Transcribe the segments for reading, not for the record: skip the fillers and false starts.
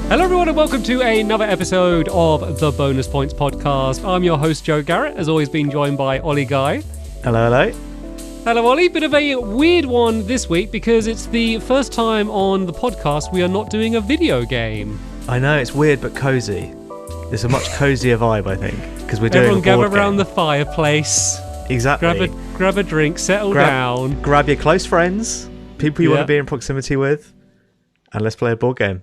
Hello everyone and welcome to another episode of the Bonus Points podcast. I'm your host Joe Garrett, as always being joined by Ollie Guy. Hello. Hello Ollie, bit of a weird one this week because it's the first time on the podcast we are not doing a video game. I know, it's weird but cozy. It's a much cozier vibe, I think, because we're doing Everyone a board gather around game. the fireplace. Exactly. Grab a drink, settle down. Grab your close friends, people you want to be in proximity with, and let's play a board game.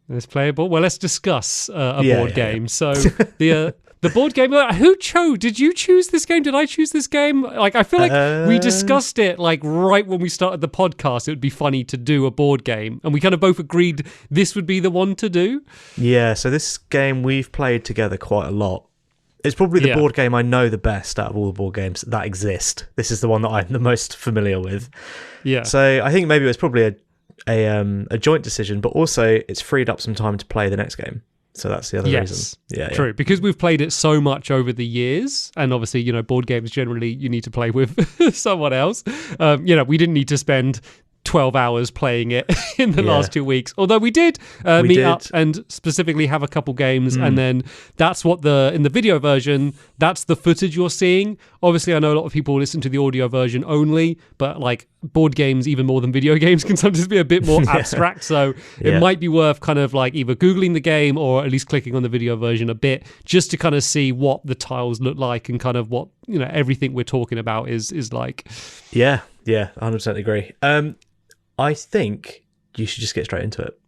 Let's play a board. Well, let's discuss a board game. So the board game. Who chose? Did you choose this game? Did I choose this game? Like, I feel like we discussed it like right when we started the podcast. It would be funny to do a board game, and we kind of both agreed this would be the one to do. Yeah. So this game we've played together quite a lot. It's probably the board game I know the best out of all the board games that exist. This is the one that I'm the most familiar with. Yeah. So I think maybe it was probably a joint decision, but also it's freed up some time to play the next game. So that's the other reason. Yeah, true. Because we've played it so much over the years, and obviously, you know, board games generally you need to play with someone else. We didn't need to spend 12 hours playing it in the last 2 weeks. Although we did meet up and specifically have a couple games, and then that's what in the video version, that's the footage you're seeing. Obviously, I know a lot of people listen to the audio version only, but like board games, even more than video games, can sometimes be a bit more abstract. So it might be worth kind of like either Googling the game or at least clicking on the video version a bit just to kind of see what the tiles look like and kind of what, you know, everything we're talking about is like. Yeah, 100% agree. I think you should just get straight into it.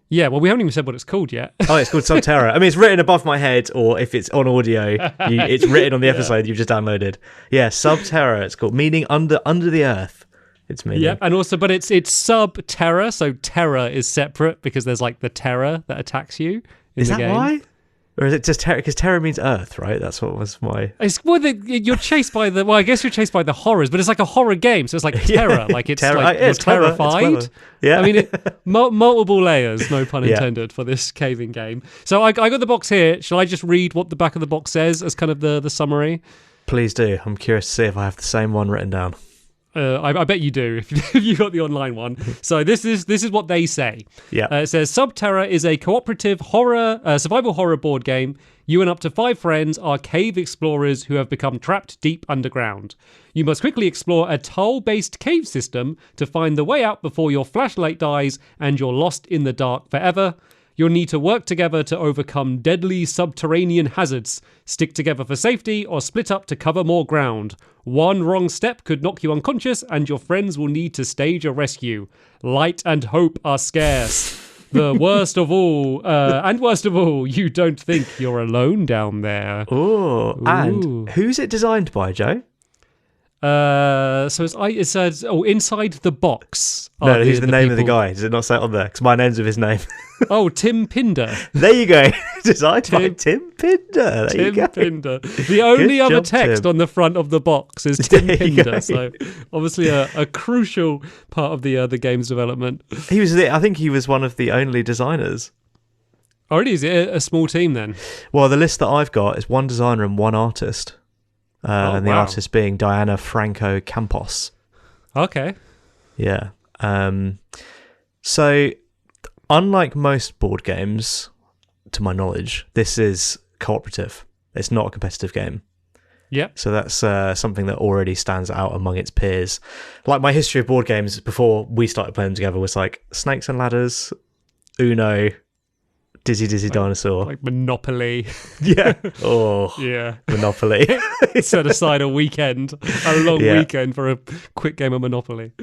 Yeah, well, we haven't even said what it's called yet. Oh, it's called Sub Terra. I mean, it's written above my head, or if it's on audio, it's written on the episode you've just downloaded. Yeah, Sub Terra, it's called, meaning under the earth. It's meaning. Yeah, and also, but it's Sub Terra, so Terra is separate because there's like the terror that attacks you in is the that game. Why? Or is it just Terra? Because Terra means earth, right? That's what was my... You're chased by I guess you're chased by the horrors, but it's like a horror game, so it's like terror. Like it's like you're terrified. Yeah. I mean, multiple layers, no pun intended, for this caving game. So I got the box here. Shall I just read what the back of the box says as kind of the summary? Please do. I'm curious to see if I have the same one written down. I bet you do if you got the online one. So this is what they say. Yeah. It says Sub Terra is a cooperative survival horror board game. You and up to 5 friends are cave explorers who have become trapped deep underground. You must quickly explore a tile-based cave system to find the way out before your flashlight dies and you're lost in the dark forever. You'll need to work together to overcome deadly subterranean hazards, stick together for safety, or split up to cover more ground. One wrong step could knock you unconscious, and your friends will need to stage a rescue. Light and hope are scarce. Worst of all, you don't think you're alone down there. Ooh. And who's it designed by, Joe? So it says inside the box. No, who's the name of the guy? Does it not say it on there? Because mine ends with his name. Tim Pinder. There you go. Designed by Tim Pinder. There you go. Pinder. The only other text on the front of the box is Tim Pinder. So obviously a crucial part of the game's development. I think he was one of the only designers. Already, is it a small team then? Well, the list that I've got is one designer and one artist. And the artist being Diana Franco Campos. Okay. Yeah. So, unlike most board games, to my knowledge, this is cooperative. It's not a competitive game. Yeah. So that's something that already stands out among its peers. Like my history of board games before we started playing them together was like Snakes and Ladders, Uno, Dizzy Dinosaur. Like Monopoly. Yeah. Oh. Yeah. Monopoly. Set aside a weekend, a long weekend for a quick game of Monopoly.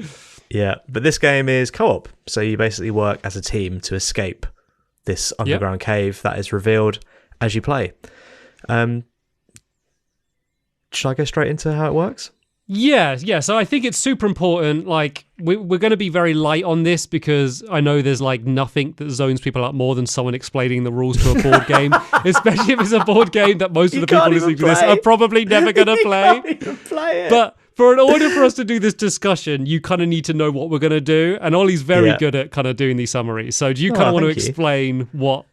Yeah. But this game is co-op. So you basically work as a team to escape this underground cave that is revealed as you play. Should I go straight into how it works? Yeah. So I think it's super important. Like we're going to be very light on this because I know there's like nothing that zones people out more than someone explaining the rules to a board game, especially if it's a board game that most of the people listening to this are probably never going to play. You can't even play it. But in order for us to do this discussion, you kind of need to know what we're going to do. And Ollie's very good at kind of doing these summaries. So do you kind of want to explain what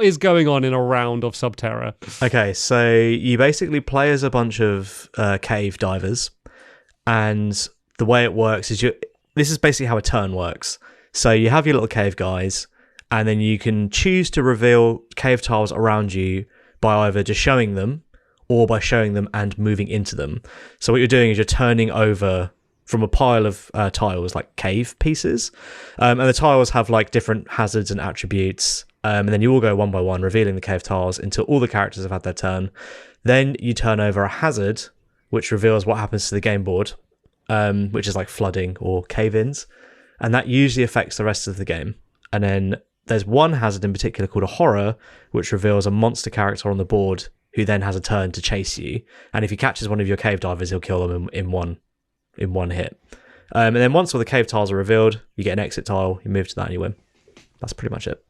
is going on in a round of Sub Terra? Okay, so you basically play as a bunch of cave divers, and the way it works is this is basically how a turn works. So you have your little cave guys, and then you can choose to reveal cave tiles around you by either just showing them or by showing them and moving into them. So what you're doing is you're turning over from a pile of tiles, like cave pieces, and the tiles have like different hazards and attributes, and then you all go one by one, revealing the cave tiles until all the characters have had their turn. Then you turn over a hazard, which reveals what happens to the game board, which is like flooding or cave-ins, and that usually affects the rest of the game. And then there's one hazard in particular called a horror, which reveals a monster character on the board who then has a turn to chase you, and if he catches one of your cave divers, he'll kill them in one hit. And then once all the cave tiles are revealed, you get an exit tile, you move to that and you win. That's pretty much it.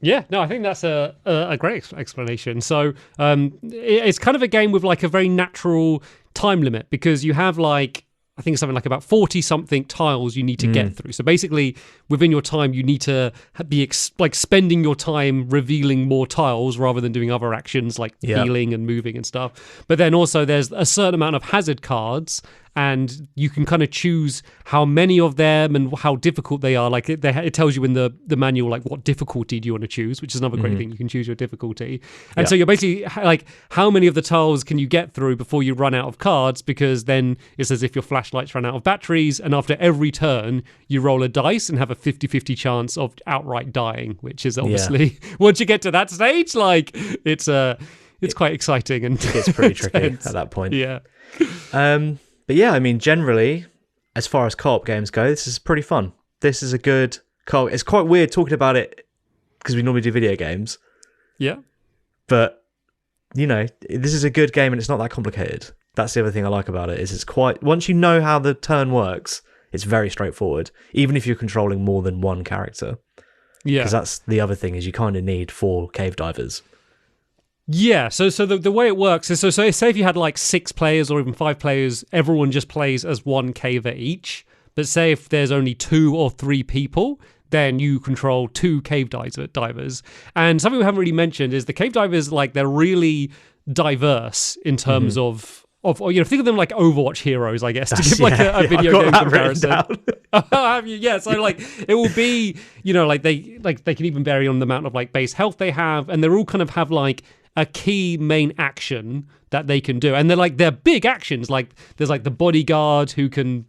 Yeah, no, I think that's a great explanation. So it's kind of a game with like a very natural time limit, because you have like, I think it's something like about 40 something tiles you need to get through. So basically within your time, you need to be like spending your time revealing more tiles rather than doing other actions like healing and moving and stuff. But then also there's a certain amount of hazard cards, and you can kind of choose how many of them and how difficult they are. Like it tells you in the manual, like what difficulty do you want to choose, which is another great thing. You can choose your difficulty. And so you're basically like, how many of the tiles can you get through before you run out of cards? Because then it's as if your flashlights run out of batteries. And after every turn, you roll a dice and have a 50-50 chance of outright dying, which is obviously, once you get to that stage, like it's quite exciting. And it's pretty tricky at that point. Yeah. But yeah, I mean, generally, as far as co-op games go, this is pretty fun. This is a good co-op. It's quite weird talking about it because we normally do video games. Yeah. But, you know, this is a good game and it's not that complicated. That's the other thing I like about it, is it's quite... Once you know how the turn works, it's very straightforward, even if you're controlling more than one character. Yeah. Because that's the other thing, is you kind of need 4 cave divers. Yeah, so the way it works is, so say if you had like 6 players or even 5 players, everyone just plays as one caver each. But say if there's only 2 or 3 people, then you control 2 cave divers. And something we haven't really mentioned is the cave divers, like, they're really diverse in terms of you know, think of them like Overwatch heroes, I guess, to give like a video game comparison. Have you? Yeah, so like it will be, you know, like they can even vary on the amount of like base health they have, and they're all kind of have like a key main action that they can do, and they're big actions. Like there's like the bodyguard who can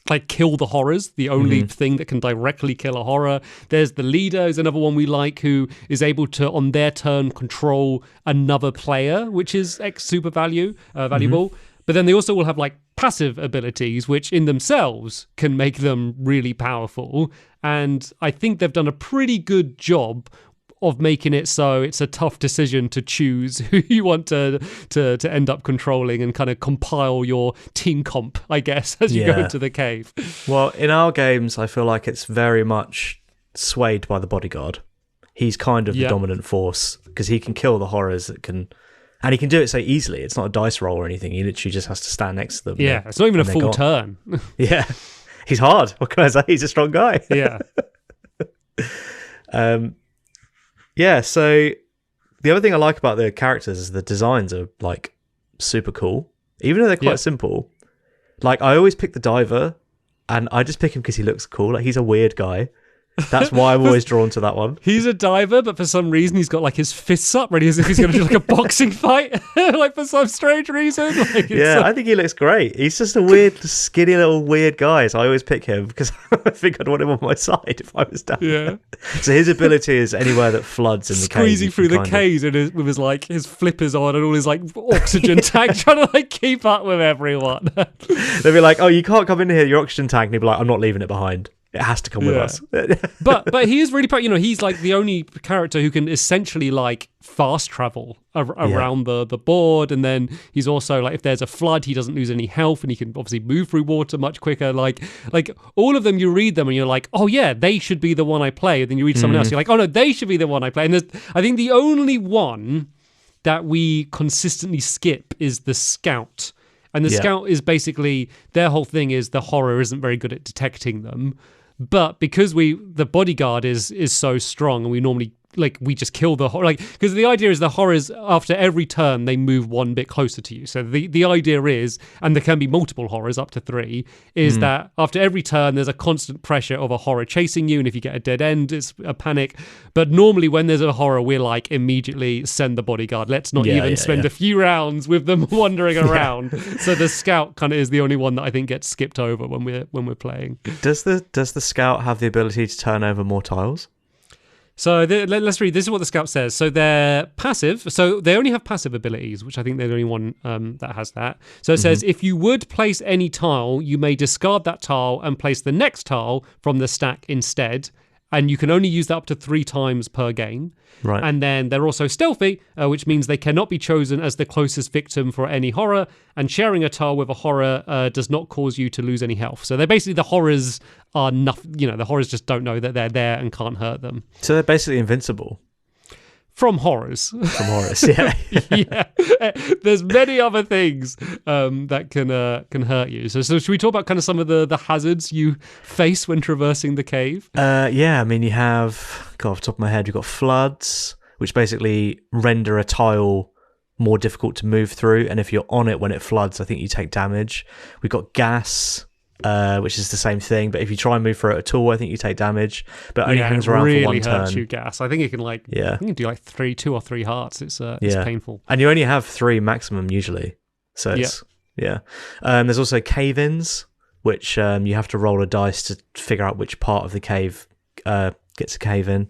like kill the horrors, the only thing that can directly kill a horror. There's the leader, is another one we like, who is able to on their turn control another player, which is super valuable. But then they also will have like passive abilities, which in themselves can make them really powerful. And I think they've done a pretty good job of making it so it's a tough decision to choose who you want to end up controlling and kind of compile your team comp, I guess, as you go into the cave. Well, in our games, I feel like it's very much swayed by the bodyguard. He's kind of the dominant force, because he can kill the horrors that can... And he can do it so easily. It's not a dice roll or anything. He literally just has to stand next to them. Yeah, it's not even a full turn. Yeah. He's hard. What can I say? He's a strong guy. Yeah. Yeah, so the other thing I like about the characters is the designs are like super cool, even though they're quite simple. Like I always pick the diver, and I just pick him because he looks cool. Like he's a weird guy. That's why I'm always drawn to that one. He's a diver, but for some reason he's got like his fists up, ready as if he's going to do like a boxing fight, like for some strange reason. Like, I think he looks great. He's just a weird, skinny little weird guy. So I always pick him because I think I'd want him on my side if I was down there. So his ability is anywhere that floods in the cave. Squeezing through the caves with his like his flippers on and all his like oxygen tank, trying to like keep up with everyone. They'll be like, "Oh, you can't come in here, your oxygen tank," and he'll be like, "I'm not leaving it behind. It has to come with us." but he is really, you know, he's like the only character who can essentially like fast travel around the board, and then he's also like, if there's a flood, he doesn't lose any health, and he can obviously move through water much quicker. Like all of them, you read them and you're like, oh yeah, they should be the one I play. And then you read someone else, you're like, oh no, they should be the one I play. And I think the only one that we consistently skip is the scout. And the scout is basically, their whole thing is the horror isn't very good at detecting them. But because the bodyguard is so strong, and we normally we just kill the horror, because the idea is the horrors after every turn they move one bit closer to you. So the idea is, and there can be multiple horrors up to 3, is that after every turn there's a constant pressure of a horror chasing you, and if you get a dead end it's a panic. But normally when there's a horror, we're like, immediately send the bodyguard, let's not even spend a few rounds with them wandering around. So the scout kind of is the only one that I think gets skipped over when we're playing. Does the scout have the ability to turn over more tiles? So let's read. This is what the scout says. So they're passive. So they only have passive abilities, which I think they're the only one that has that. So it says, if you would place any tile, you may discard that tile and place the next tile from the stack instead. And you can only use that up to 3 times per game. Right. And then they're also stealthy, which means they cannot be chosen as the closest victim for any horror. And sharing a tile with a horror does not cause you to lose any health. So they're basically, the horrors are nothing. The horrors just don't know that they're there and can't hurt them. So they're basically invincible. From horrors. From horrors, yeah. Yeah. There's many other things that can hurt you. So should we talk about kind of some of the hazards you face when traversing the cave? Yeah, I mean, you have, off the top of my head, you've got floods, which basically render a tile more difficult to move through. And if you're on it when it floods, I think you take damage. We've got gas, which is the same thing, but if you try and move through it at all, I think you take damage, but it only hangs around really for one turn. Hurts you, gas. I think it can I think you can do like 2 or 3 hearts. It's painful, and you only have 3 maximum usually, so it's there's also cave-ins, which you have to roll a dice to figure out which part of the cave gets a cave in.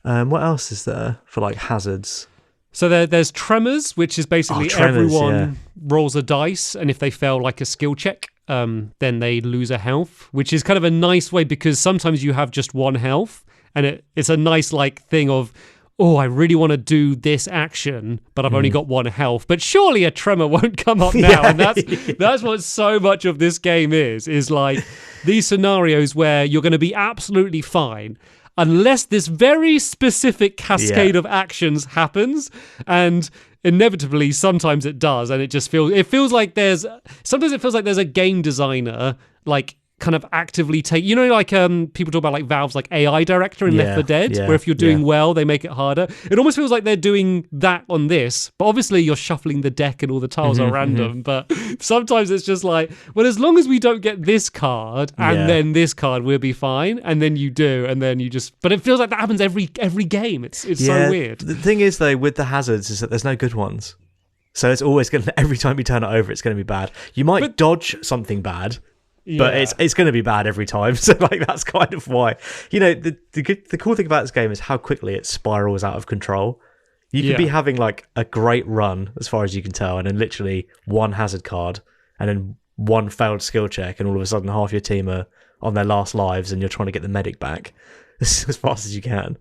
What else is there for like hazards? So there's Tremors, which is basically everyone rolls a dice, and if they fail like a skill check, then they lose a health, which is kind of a nice way, because sometimes you have just 1 health, and it's a nice like thing of, oh, I really want to do this action, but I've only got 1 health. But surely a tremor won't come up now, and that's what so much of this game is like these scenarios where you're going to be absolutely fine unless this very specific cascade of actions happens, and inevitably sometimes it does, and it feels like there's a game designer like kind of actively take, like people talk about like Valve's like AI director in Left 4 Dead, where if you're doing well, they make it harder. It almost feels like they're doing that on this, but obviously you're shuffling the deck and all the tiles are random. But sometimes it's just like, well, as long as we don't get this card and then this card, we'll be fine. And then you do, and then you just. But it feels like that happens every game. It's so weird. The thing is though, with the hazards, is that there's no good ones. So it's always going to, every time you turn it over, it's going to be bad. You might dodge something bad. But it's going to be bad every time, so like that's kind of why. The cool thing about this game is how quickly it spirals out of control. You could be having like a great run as far as you can tell, and then literally 1 hazard card, and then 1 failed skill check, and all of a sudden half your team are on their last lives, and you're trying to get the medic back as fast as you can.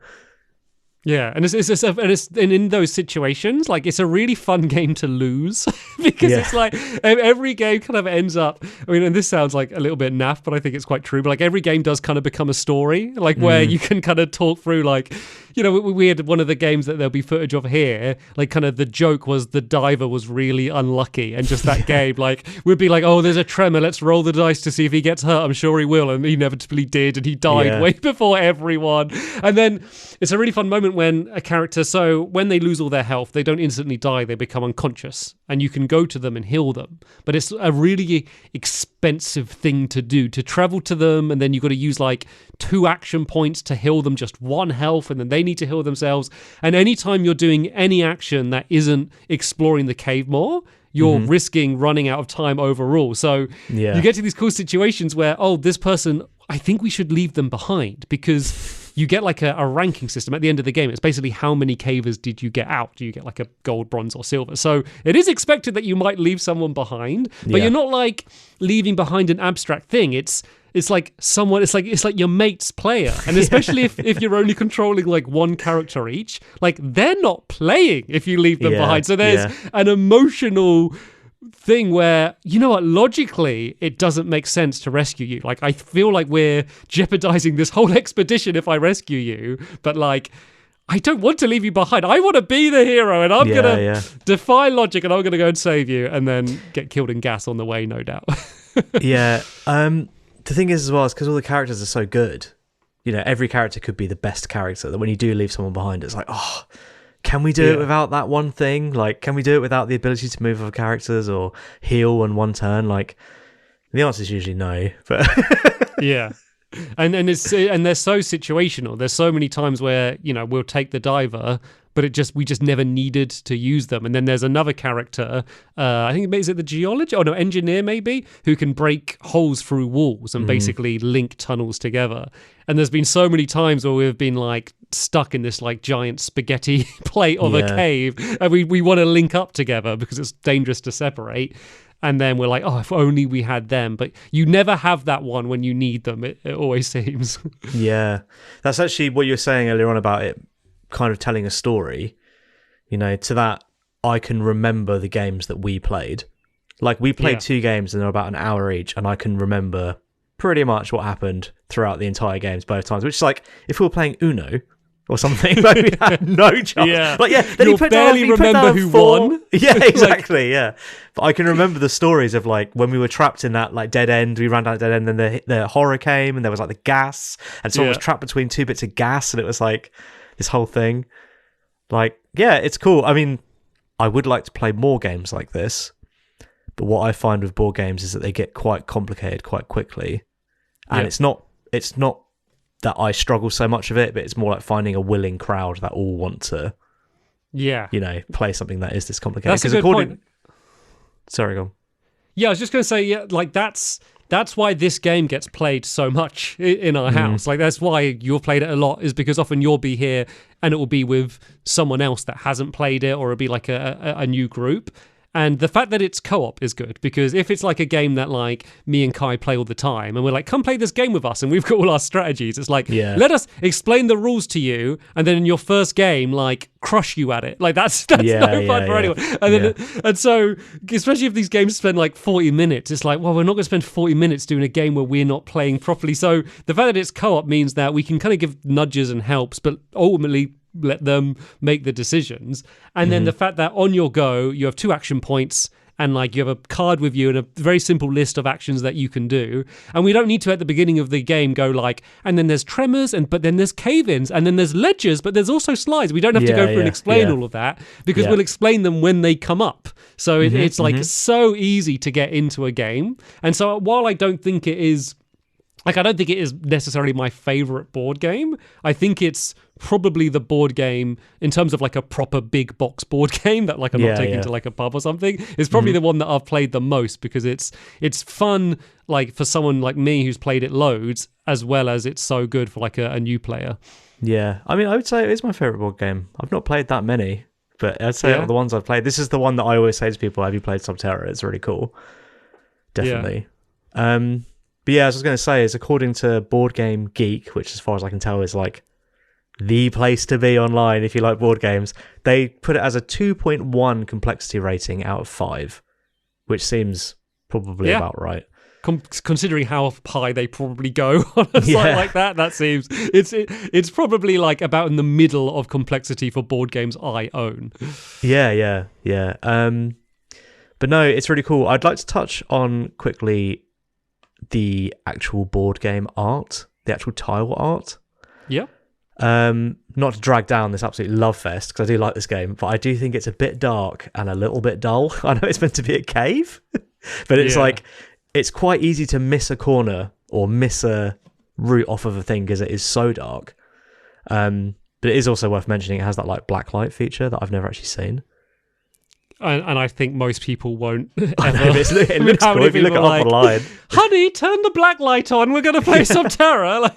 Yeah, and it's in those situations, like it's a really fun game to lose because it's like every game kind of ends up. I mean, and this sounds like a little bit naff, but I think it's quite true. But like every game does kind of become a story, like where you can kind of talk through, like we had one of the games that there'll be footage of here. Like kind of the joke was the diver was really unlucky, and just that game, like we'd be like, oh, there's a tremor, let's roll the dice to see if he gets hurt. I'm sure he will, and he inevitably did, and he died way before everyone. And then it's a really fun moment when a character, so when they lose all their health, they don't instantly die, they become unconscious, and you can go to them and heal them. But it's a really expensive thing to do, to travel to them, and then you've got to use like 2 action points to heal them just 1 health, and then they need to heal themselves. And anytime you're doing any action that isn't exploring the cave more, you're risking running out of time overall. So you get to these cool situations where, oh, this person, I think we should leave them behind, because you get like a ranking system at the end of the game. It's basically how many cavers did you get out? Do you get like a gold, bronze, or silver? So it is expected that you might leave someone behind, but you're not like leaving behind an abstract thing. It's like someone, it's like your mate's player. And especially if you're only controlling like 1 character each, like they're not playing if you leave them behind. So there's an emotional thing where, logically it doesn't make sense to rescue you. Like I feel like we're jeopardizing this whole expedition if I rescue you, but like I don't want to leave you behind. I want to be the hero, and I'm gonna defy logic, and I'm gonna go and save you, and then get killed in gas on the way, no doubt. The thing is as well, is because all the characters are so good, every character could be the best character, that when you do leave someone behind, it's like, oh, can we do it without that one thing? Like, can we do it without the ability to move other characters or heal in one turn? Like, the answer is usually no, but yeah. And they're so situational. There's so many times where, we'll take the diver, but we just never needed to use them. And then there's another character, I think, is it the geologist? Oh no, engineer maybe, who can break holes through walls and basically link tunnels together. And there's been so many times where we've been like stuck in this like giant spaghetti plate of a cave, and we want to link up together because it's dangerous to separate. And then we're like, oh, if only we had them. But you never have that one when you need them, it always seems. Yeah. That's actually what you were saying earlier on about it kind of telling a story. To that, I can remember the games that we played. Like, we played 2 games and they're about an hour each, and I can remember pretty much what happened throughout the entire games both times, which is like, if we were playing Uno or something, like, we had no chance. Yeah. Like, then you'll barely remember who won. Yeah, exactly. Yeah, but I can remember the stories of like when we were trapped in that like dead end. We ran down a dead end, and the horror came, and there was like the gas, and someone was trapped between 2 bits of gas, and it was like this whole thing. Like, yeah, it's cool. I mean, I would like to play more games like this, but what I find with board games is that they get quite complicated quite quickly, and it's not that I struggle so much with it, but it's more like finding a willing crowd that all want to, play something that is this complicated. That's a good point. Sorry, go on. Yeah, I was just going to say, like that's why this game gets played so much in our house. Like, that's why you've played it a lot, is because often you'll be here and it will be with someone else that hasn't played it, or it'll be like a new group. And the fact that it's co-op is good, because if it's like a game that like me and Kai play all the time and we're like, come play this game with us, and we've got all our strategies, it's like, let us explain the rules to you, and then in your first game, like, crush you at it. Like, that's no fun for anyone. And and so, especially if these games spend like 40 minutes, it's like, well, we're not going to spend 40 minutes doing a game where we're not playing properly. So the fact that it's co-op means that we can kind of give nudges and helps, but ultimately let them make the decisions. And then the fact that on your go you have 2 action points, and like you have a card with you and a very simple list of actions that you can do, and we don't need to at the beginning of the game go like, and then there's tremors, but then there's cave-ins, and then there's ledges, but there's also slides. We don't have to go through and explain all of that, because we'll explain them when they come up. So it's like so easy to get into a game. And so while I don't think it is necessarily my favorite board game, I think it's probably the board game in terms of like a proper big box board game that like I'm not taking to like a pub or something. It's probably the one that I've played the most, because it's fun, like for someone like me who's played it loads, as well as it's so good for like a new player. Yeah, I mean, I would say it is my favorite board game. I've not played that many, but I'd say of the ones I've played, this is the one that I always say to people, have you played Sub Terra? It's really cool. Definitely. But yeah, as I was going to say, is according to Board Game Geek, which as far as I can tell is like the place to be online if you like board games, they put it as a 2.1 complexity rating out of 5, which seems probably about right. Considering how high they probably go on a site like that seems it's probably like about in the middle of complexity for board games I own. Yeah. But no, it's really cool. I'd like to touch on quickly the actual board game art, the actual tile art. Yeah. Not to drag down this absolute love fest, because I do like this game, but I do think it's a bit dark and a little bit dull. I know it's meant to be a cave, but it's like, it's quite easy to miss a corner or miss a route off of a thing because it is so dark. But it is also worth mentioning, it has that like black light feature that I've never actually seen. And I think most people won't ever. It looks cool if you look it up online. Honey, turn the black light on. We're going to play Sub Terra.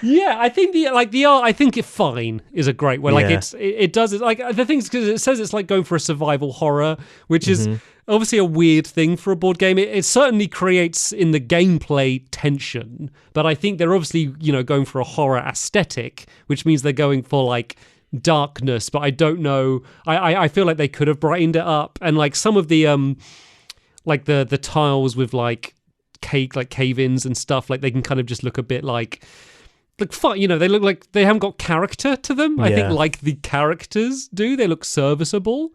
Yeah, I think the art. I think it's fine. Is a great way. Like it does. It's like the things, because it says it's like going for a survival horror, which is obviously a weird thing for a board game. It certainly creates in the gameplay tension, but I think they're obviously going for a horror aesthetic, which means they're going for like darkness, but I don't know. I feel like they could have brightened it up, and like some of the like the tiles with like cave-ins and stuff, like they can kind of just look a bit like fun. They look like they haven't got character to them. I think like the characters do. They look serviceable.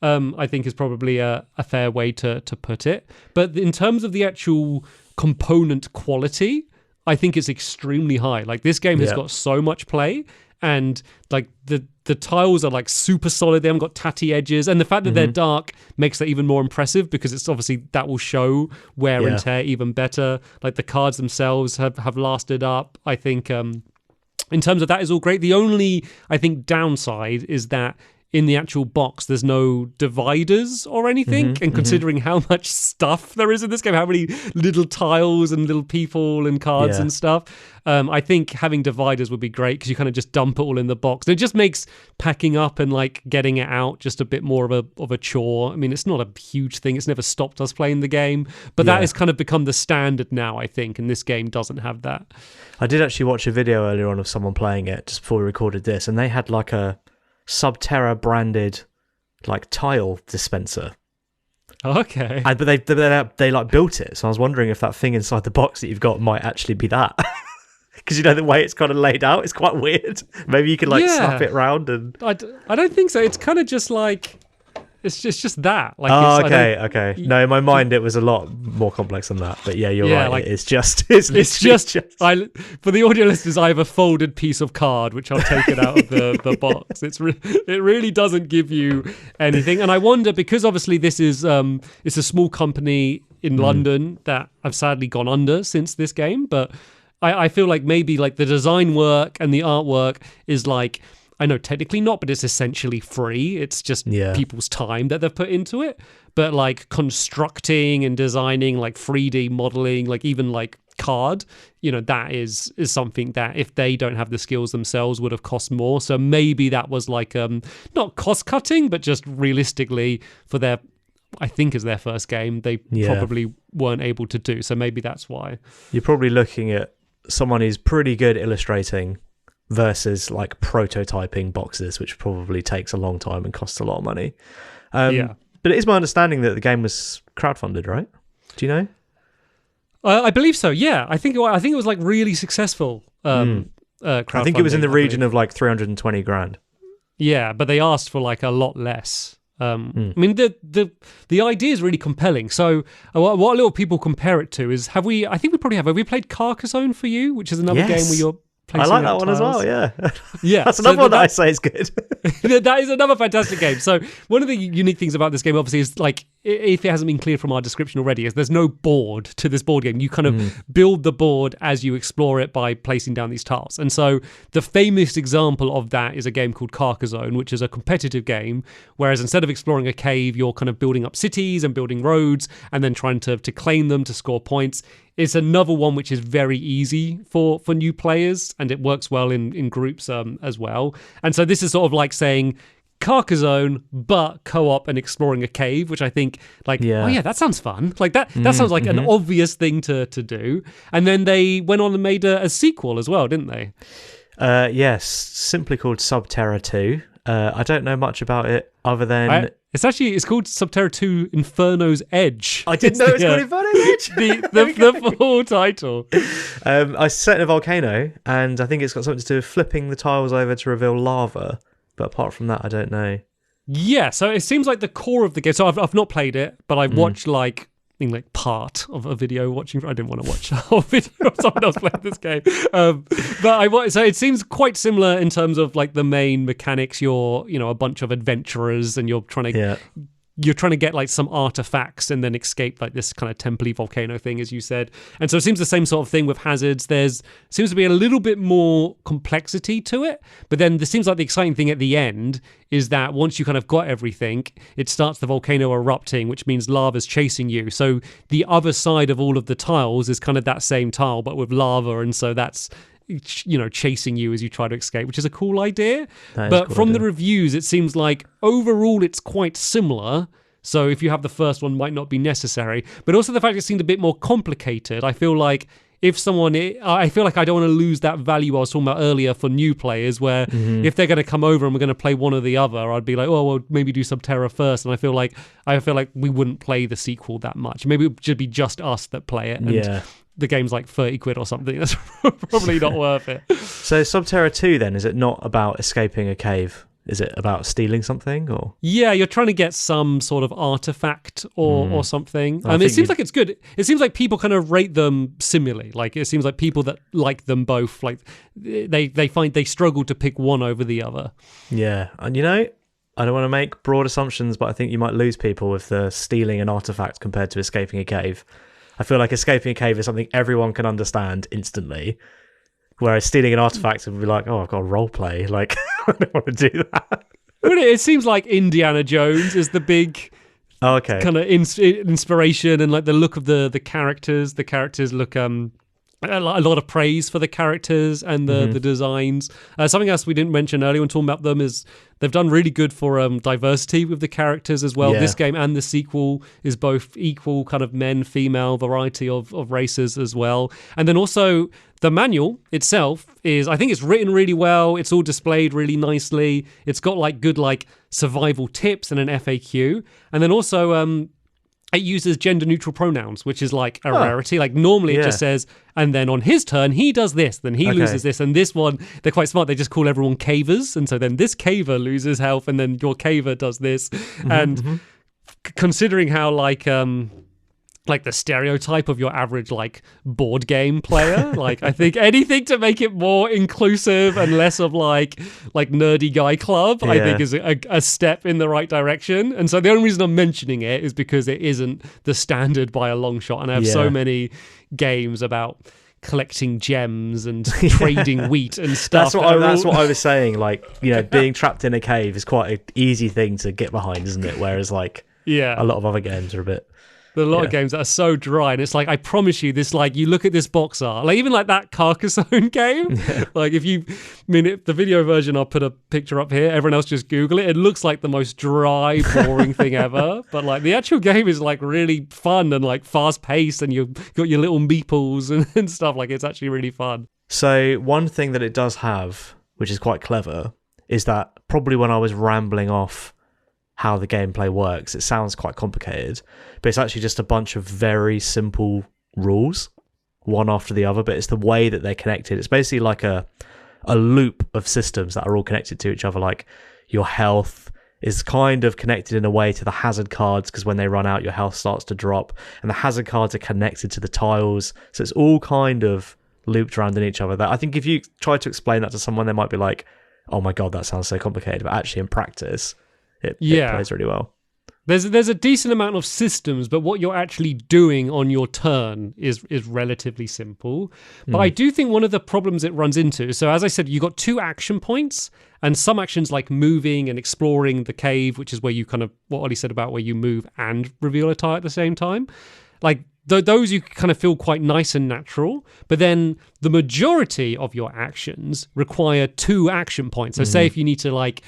I think is probably a fair way to put it. But in terms of the actual component quality, I think it's extremely high. Like this game has got so much play, and like the tiles are like super solid. They haven't got tatty edges, and the fact that they're dark makes that even more impressive, because it's obviously that will show wear and tear even better. Like the cards themselves have lasted up. I think in terms of that is all great. The only, I think, downside is that in the actual box there's no dividers or anything, and considering how much stuff there is in this game, how many little tiles and little people and cards and stuff, I think having dividers would be great, because you kind of just dump it all in the box, and it just makes packing up and like getting it out just a bit more of a chore. I mean, it's not a huge thing, it's never stopped us playing the game, but that has kind of become the standard now, I think, and this game doesn't have that. I did actually watch a video earlier on of someone playing it just before we recorded this, and they had like a Sub Terra branded like tile dispenser. Okay. But they like built it, so I was wondering if that thing inside the box that you've got might actually be that. Because you know the way it's kind of laid out, it's quite weird. Maybe you could like snap it round and. I don't think so. It's kind of just like it's just that. Like, okay. No, in my mind it was a lot more complex than that. But yeah, you're right. Like, it's just for the audio listeners, I have a folded piece of card which I'll take it out of the box. It really doesn't give you anything, and I wonder, because obviously this is it's a small company in London that have sadly gone under since this game, but I feel like maybe like the design work and the artwork is like, I know technically not, but it's essentially free. It's just people's time that they've put into it. But like constructing and designing, like 3D modeling, like even like card, that is something that if they don't have the skills themselves would have cost more. So maybe that was like not cost cutting, but just realistically for their, I think, as their first game, they probably weren't able to do. So maybe that's why. You're probably looking at someone who's pretty good illustrating versus like prototyping boxes, which probably takes a long time and costs a lot of money. But it is my understanding that the game was crowdfunded, right? Do you know? I believe so. Yeah, I think it was like really successul. Crowdfunding, I think it was in the region of like 320 grand. Yeah, but they asked for like a lot less. I mean, the idea is really compelling. So what little people compare it to is, have we played Carcassonne for you, which is another game where you're placing I like that one tiles. As well, yeah. That's so another one that I say is good. That is another fantastic game. So one of the unique things about this game, obviously, is like, if it hasn't been clear from our description already, is there's no board to this board game. You kind of build the board as you explore it by placing down these tiles. And so the famous example of that is a game called Carcassonne, which is a competitive game, whereas instead of exploring a cave, you're kind of building up cities and building roads and then trying to claim them to score points. It's another one which is very easy for new players, and it works well in groups as well. And so this is sort of like saying Carcassonne, but co-op and exploring a cave, which I think, like, oh yeah, that sounds fun. Like that sounds like an obvious thing to do. And then they went on and made a sequel as well, didn't they? Yes, simply called Sub Terra 2. I don't know much about it other than... It's called Sub Terra 2 Inferno's Edge. I didn't know it was called Inferno's Edge. the full title. I set in a volcano, and I think it's got something to do with flipping the tiles over to reveal lava. But apart from that, I don't know. Yeah, so it seems like the core of the game. So I've not played it, but I've watched like part of a video watching. I didn't want to watch the whole video of someone else playing this game. So it seems quite similar in terms of like the main mechanics. You're a bunch of adventurers, and you're trying to get like some artifacts and then escape like this kind of temple-y volcano thing, as you said. And so it seems the same sort of thing with hazards. Seems to be a little bit more complexity to it, but then there seems like the exciting thing at the end is that once you kind of got everything, it starts the volcano erupting, which means lava's chasing you. So the other side of all of the tiles is kind of that same tile, but with lava, and so that's chasing you as you try to escape, which is a cool idea. But from the reviews, it seems like overall it's quite similar. So if you have the first one, might not be necessary. But also the fact it seemed a bit more complicated. I feel like I don't want to lose that value I was talking about earlier for new players, where if they're going to come over and we're going to play one or the other, I'd be like, oh, well, maybe do Sub Terra first. And I feel like we wouldn't play the sequel that much. Maybe it would just be just us that play it. And the game's like 30 quid or something. That's probably not worth it. So Sub Terra 2 then, is it not about escaping a cave? Is it about stealing something or? Yeah, you're trying to get some sort of artifact or something. It seems like it's good. It seems like people kind of rate them similarly. Like it seems like people that like them both, like they find they struggle to pick one over the other. Yeah, and I don't want to make broad assumptions, but I think you might lose people with the stealing an artifact compared to escaping a cave. I feel like escaping a cave is something everyone can understand instantly. Whereas stealing an artifact would be like, oh, I've got to role play. Like, I don't want to do that. Well, it seems like Indiana Jones is the big kind of inspiration, and like the look of the characters. The characters look a lot of praise for the characters and the designs. Something else we didn't mention earlier when talking about them is they've done really good for diversity with the characters as well. Yeah. This game and the sequel is both equal kind of men, female variety of races as well. And then also the manual itself is, I think it's written really well. It's all displayed really nicely. It's got like good like survival tips and an FAQ. And then also it uses gender neutral pronouns, which is like a rarity. Like normally it just says, and then on his turn, he does this, then he loses this. And this one, they're quite smart. They just call everyone cavers. And so then this caver loses health, and then your caver does this. And considering how like the stereotype of your average like board game player, like I think anything to make it more inclusive and less of like nerdy guy club, I think is a step in the right direction. And so the only reason I'm mentioning it is because it isn't the standard by a long shot, and I have so many games about collecting gems and trading wheat and stuff. That's what I was saying. Like, being trapped in a cave is quite an easy thing to get behind, isn't it? Whereas like a lot of other games are a bit. There are a lot of games that are so dry, and it's like, I promise you, this, like, you look at this box art, like even like that Carcassonne game, like the video version, I'll put a picture up here, everyone else just Google it, it looks like the most dry, boring thing ever, but like the actual game is like really fun and like fast paced, and you've got your little meeples and stuff, like it's actually really fun. So one thing that it does have, which is quite clever, is that probably when I was rambling off how the gameplay works, it sounds quite complicated, but it's actually just a bunch of very simple rules, one after the other, but it's the way that they're connected. It's basically like a loop of systems that are all connected to each other. Like your health is kind of connected in a way to the hazard cards, because when they run out, your health starts to drop, and the hazard cards are connected to the tiles, so it's all kind of looped around in each other. That I think if you try to explain that to someone, they might be like, oh my god, that sounds so complicated, but actually in practice it plays really well. There's a decent amount of systems, but what you're actually doing on your turn is relatively simple. But I do think one of the problems it runs into, so as I said, you got 2 action points, and some actions like moving and exploring the cave, which is where you kind of, what Ollie said about where you move and reveal a tile at the same time. Like those you kind of feel quite nice and natural, but then the majority of your actions require 2 action points. So say if you need to like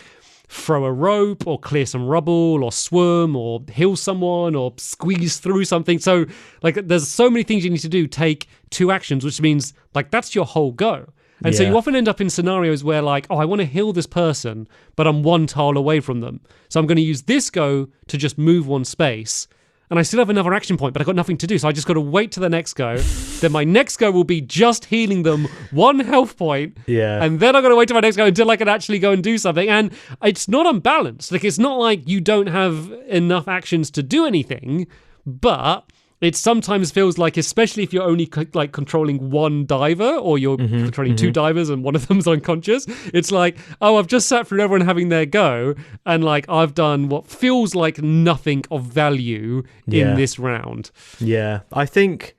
throw a rope or clear some rubble or swim or heal someone or squeeze through something. So like there's so many things you need to do, take 2 actions, which means like that's your whole go. And so you often end up in scenarios where like, oh, I want to heal this person, but I'm 1 tile away from them. So I'm going to use this go to just move 1 space. And I still have another action point, but I've got nothing to do. So I just got to wait to the next go. Then my next go will be just healing them 1 health point. Yeah. And then I've got to wait to my next go until I can actually go and do something. And it's not unbalanced. Like, it's not like you don't have enough actions to do anything, but it sometimes feels like, especially if you're only like controlling 1 diver, or you're controlling 2 divers and one of them's unconscious, it's like, oh, I've just sat through everyone having their go, and like I've done what feels like nothing of value in this round. Yeah, I think,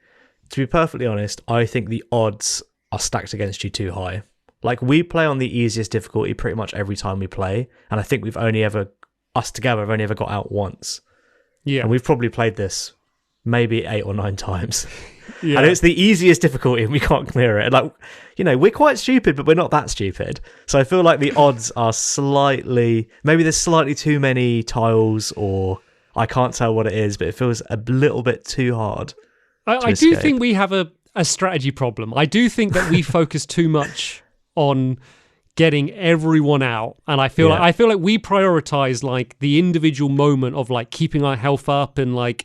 to be perfectly honest, I think the odds are stacked against you too high. Like, we play on the easiest difficulty pretty much every time we play, and I think us together have only ever got out once. Yeah. And we've probably played this maybe 8 or 9 times. And it's the easiest difficulty and we can't clear it. Like, we're quite stupid, but we're not that stupid. So I feel like the odds are maybe there's slightly too many tiles, or I can't tell what it is, but it feels a little bit too hard. I do think we have a strategy problem. I do think that we focus too much on getting everyone out, and I feel like we prioritize like the individual moment of like keeping our health up and like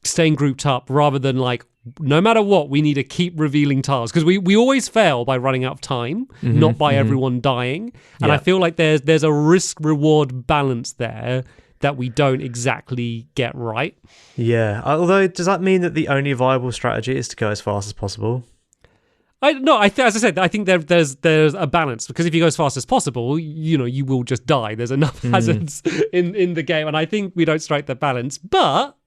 staying grouped up, rather than like no matter what, we need to keep revealing tiles because we always fail by running out of time, not by everyone dying. And I feel like there's a risk reward balance there that we don't exactly get right. Yeah. Although, does that mean that the only viable strategy is to go as fast as possible? As I said, I think there's a balance because if you go as fast as possible, you will just die. There's enough hazards in the game, and I think we don't strike the balance. But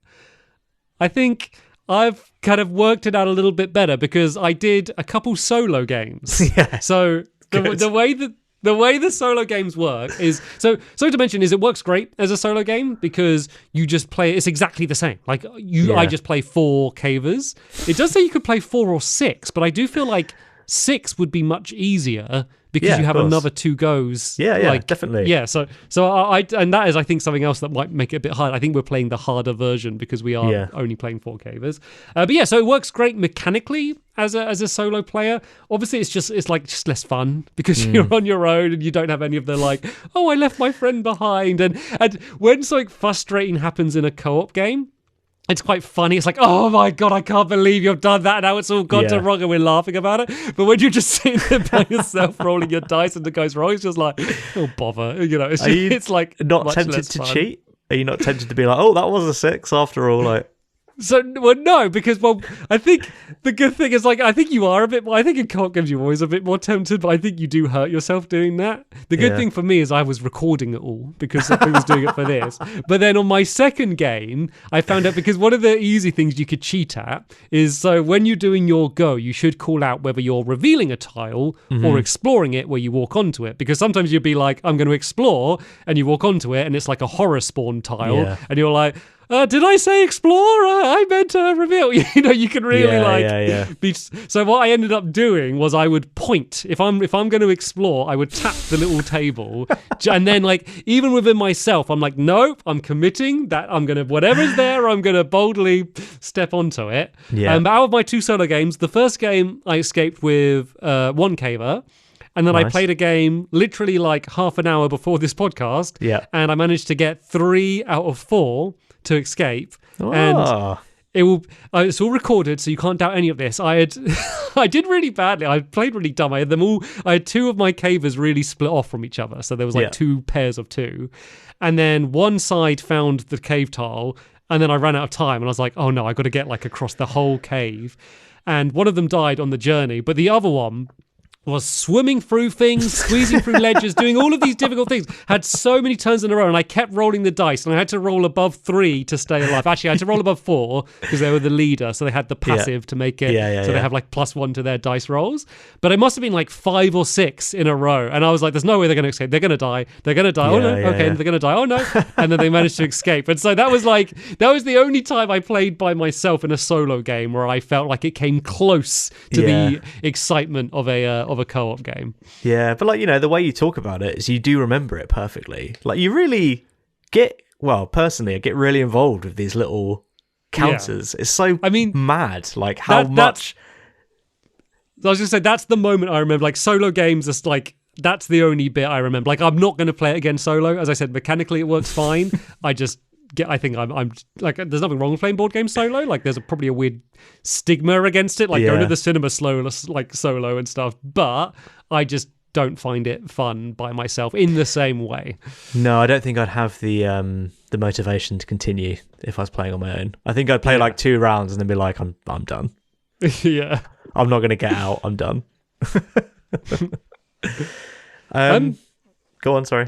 I think I've kind of worked it out a little bit better because I did a couple solo games. Yeah. So the way the solo games work is so to mention is it works great as a solo game because you just play it's exactly the same. Like I just play 4 cavers. It does say you could play 4 or 6, but I do feel like 6 would be much easier because you have another 2 goes. Yeah, definitely. Yeah, so I and that is I think something else that might make it a bit hard. I think we're playing the harder version because we are only playing 4 cavers. But yeah, so it works great mechanically as a solo player. Obviously it's just less fun because you're on your own and you don't have any of the I left my friend behind and when something frustrating happens in a co-op game, it's quite funny. It's like, oh my God, I can't believe you've done that. Now it's all gone to wrong and we're laughing about it. But when you're just sitting there by yourself rolling your dice and it goes wrong, it's just like, oh, bother. It's like not tempted to cheat? Are you not tempted to be like, oh, that was a 6 after all? So, no, because, I think the good thing is, I think you are a bit more, I think in co-op games you're always a bit more tempted, but I think you do hurt yourself doing that. The good thing for me is I was recording it all because I was doing it for this. But then on my second game, I found out because one of the easy things you could cheat at is, so when you're doing your go, you should call out whether you're revealing a tile or exploring it where you walk onto it. Because sometimes you'd be like, I'm going to explore, and you walk onto it, and it's like a horror spawn tile, and you're like, did I say explore? I meant to reveal. You can really be. So what I ended up doing was I would point. If I'm going to explore, I would tap the little table, and then even within myself, I'm like, nope, I'm committing that I'm gonna whatever's there, I'm gonna boldly step onto it. Yeah. But out of my 2 solo games, the first game I escaped with 1 caver. And then I played a game literally half an hour before this podcast. Yeah. And I managed to get 3 out of 4 to escape. Oh. And it's all recorded, so you can't doubt any of this. I did really badly. I played really dumb. I had 2 of my cavers really split off from each other. So there was 2 pairs of 2. And then one side found the cave tile, and then I ran out of time. And I was like, oh no, I got to get across the whole cave. And one of them died on the journey, but the other one was swimming through things, squeezing through ledges, doing all of these difficult things. Had so many turns in a row, and I kept rolling the dice, and I had to roll above 3 to stay alive. Actually, I had to roll above 4 because they were the leader, so they had the passive to make it so they have +1 to their dice rolls. But it must have been 5 or 6 in a row, and I was like, there's no way they're going to escape. They're going to die. They're going to die. Oh no, okay, they're going to die. Oh no. And then they managed to escape. And so that was the only time I played by myself in a solo game where I felt like it came close to the excitement of a co-op game. Yeah, but the way you talk about it is you do remember it perfectly. You really personally, I get really involved with these little counters. It's so mad, how much. I was just saying that's the moment I remember. Solo games are that's the only bit I remember. I'm not going to play it again solo. As I said, mechanically it works fine. I think I'm there's nothing wrong with playing board games solo. There's probably a weird stigma against it, going to the cinema solo and stuff. But I just don't find it fun by myself in the same way. No, I don't think I'd have the motivation to continue if I was playing on my own. I think I'd play 2 rounds and then be like, I'm done. Yeah, I'm not going to get out. I'm done. Go on. Sorry.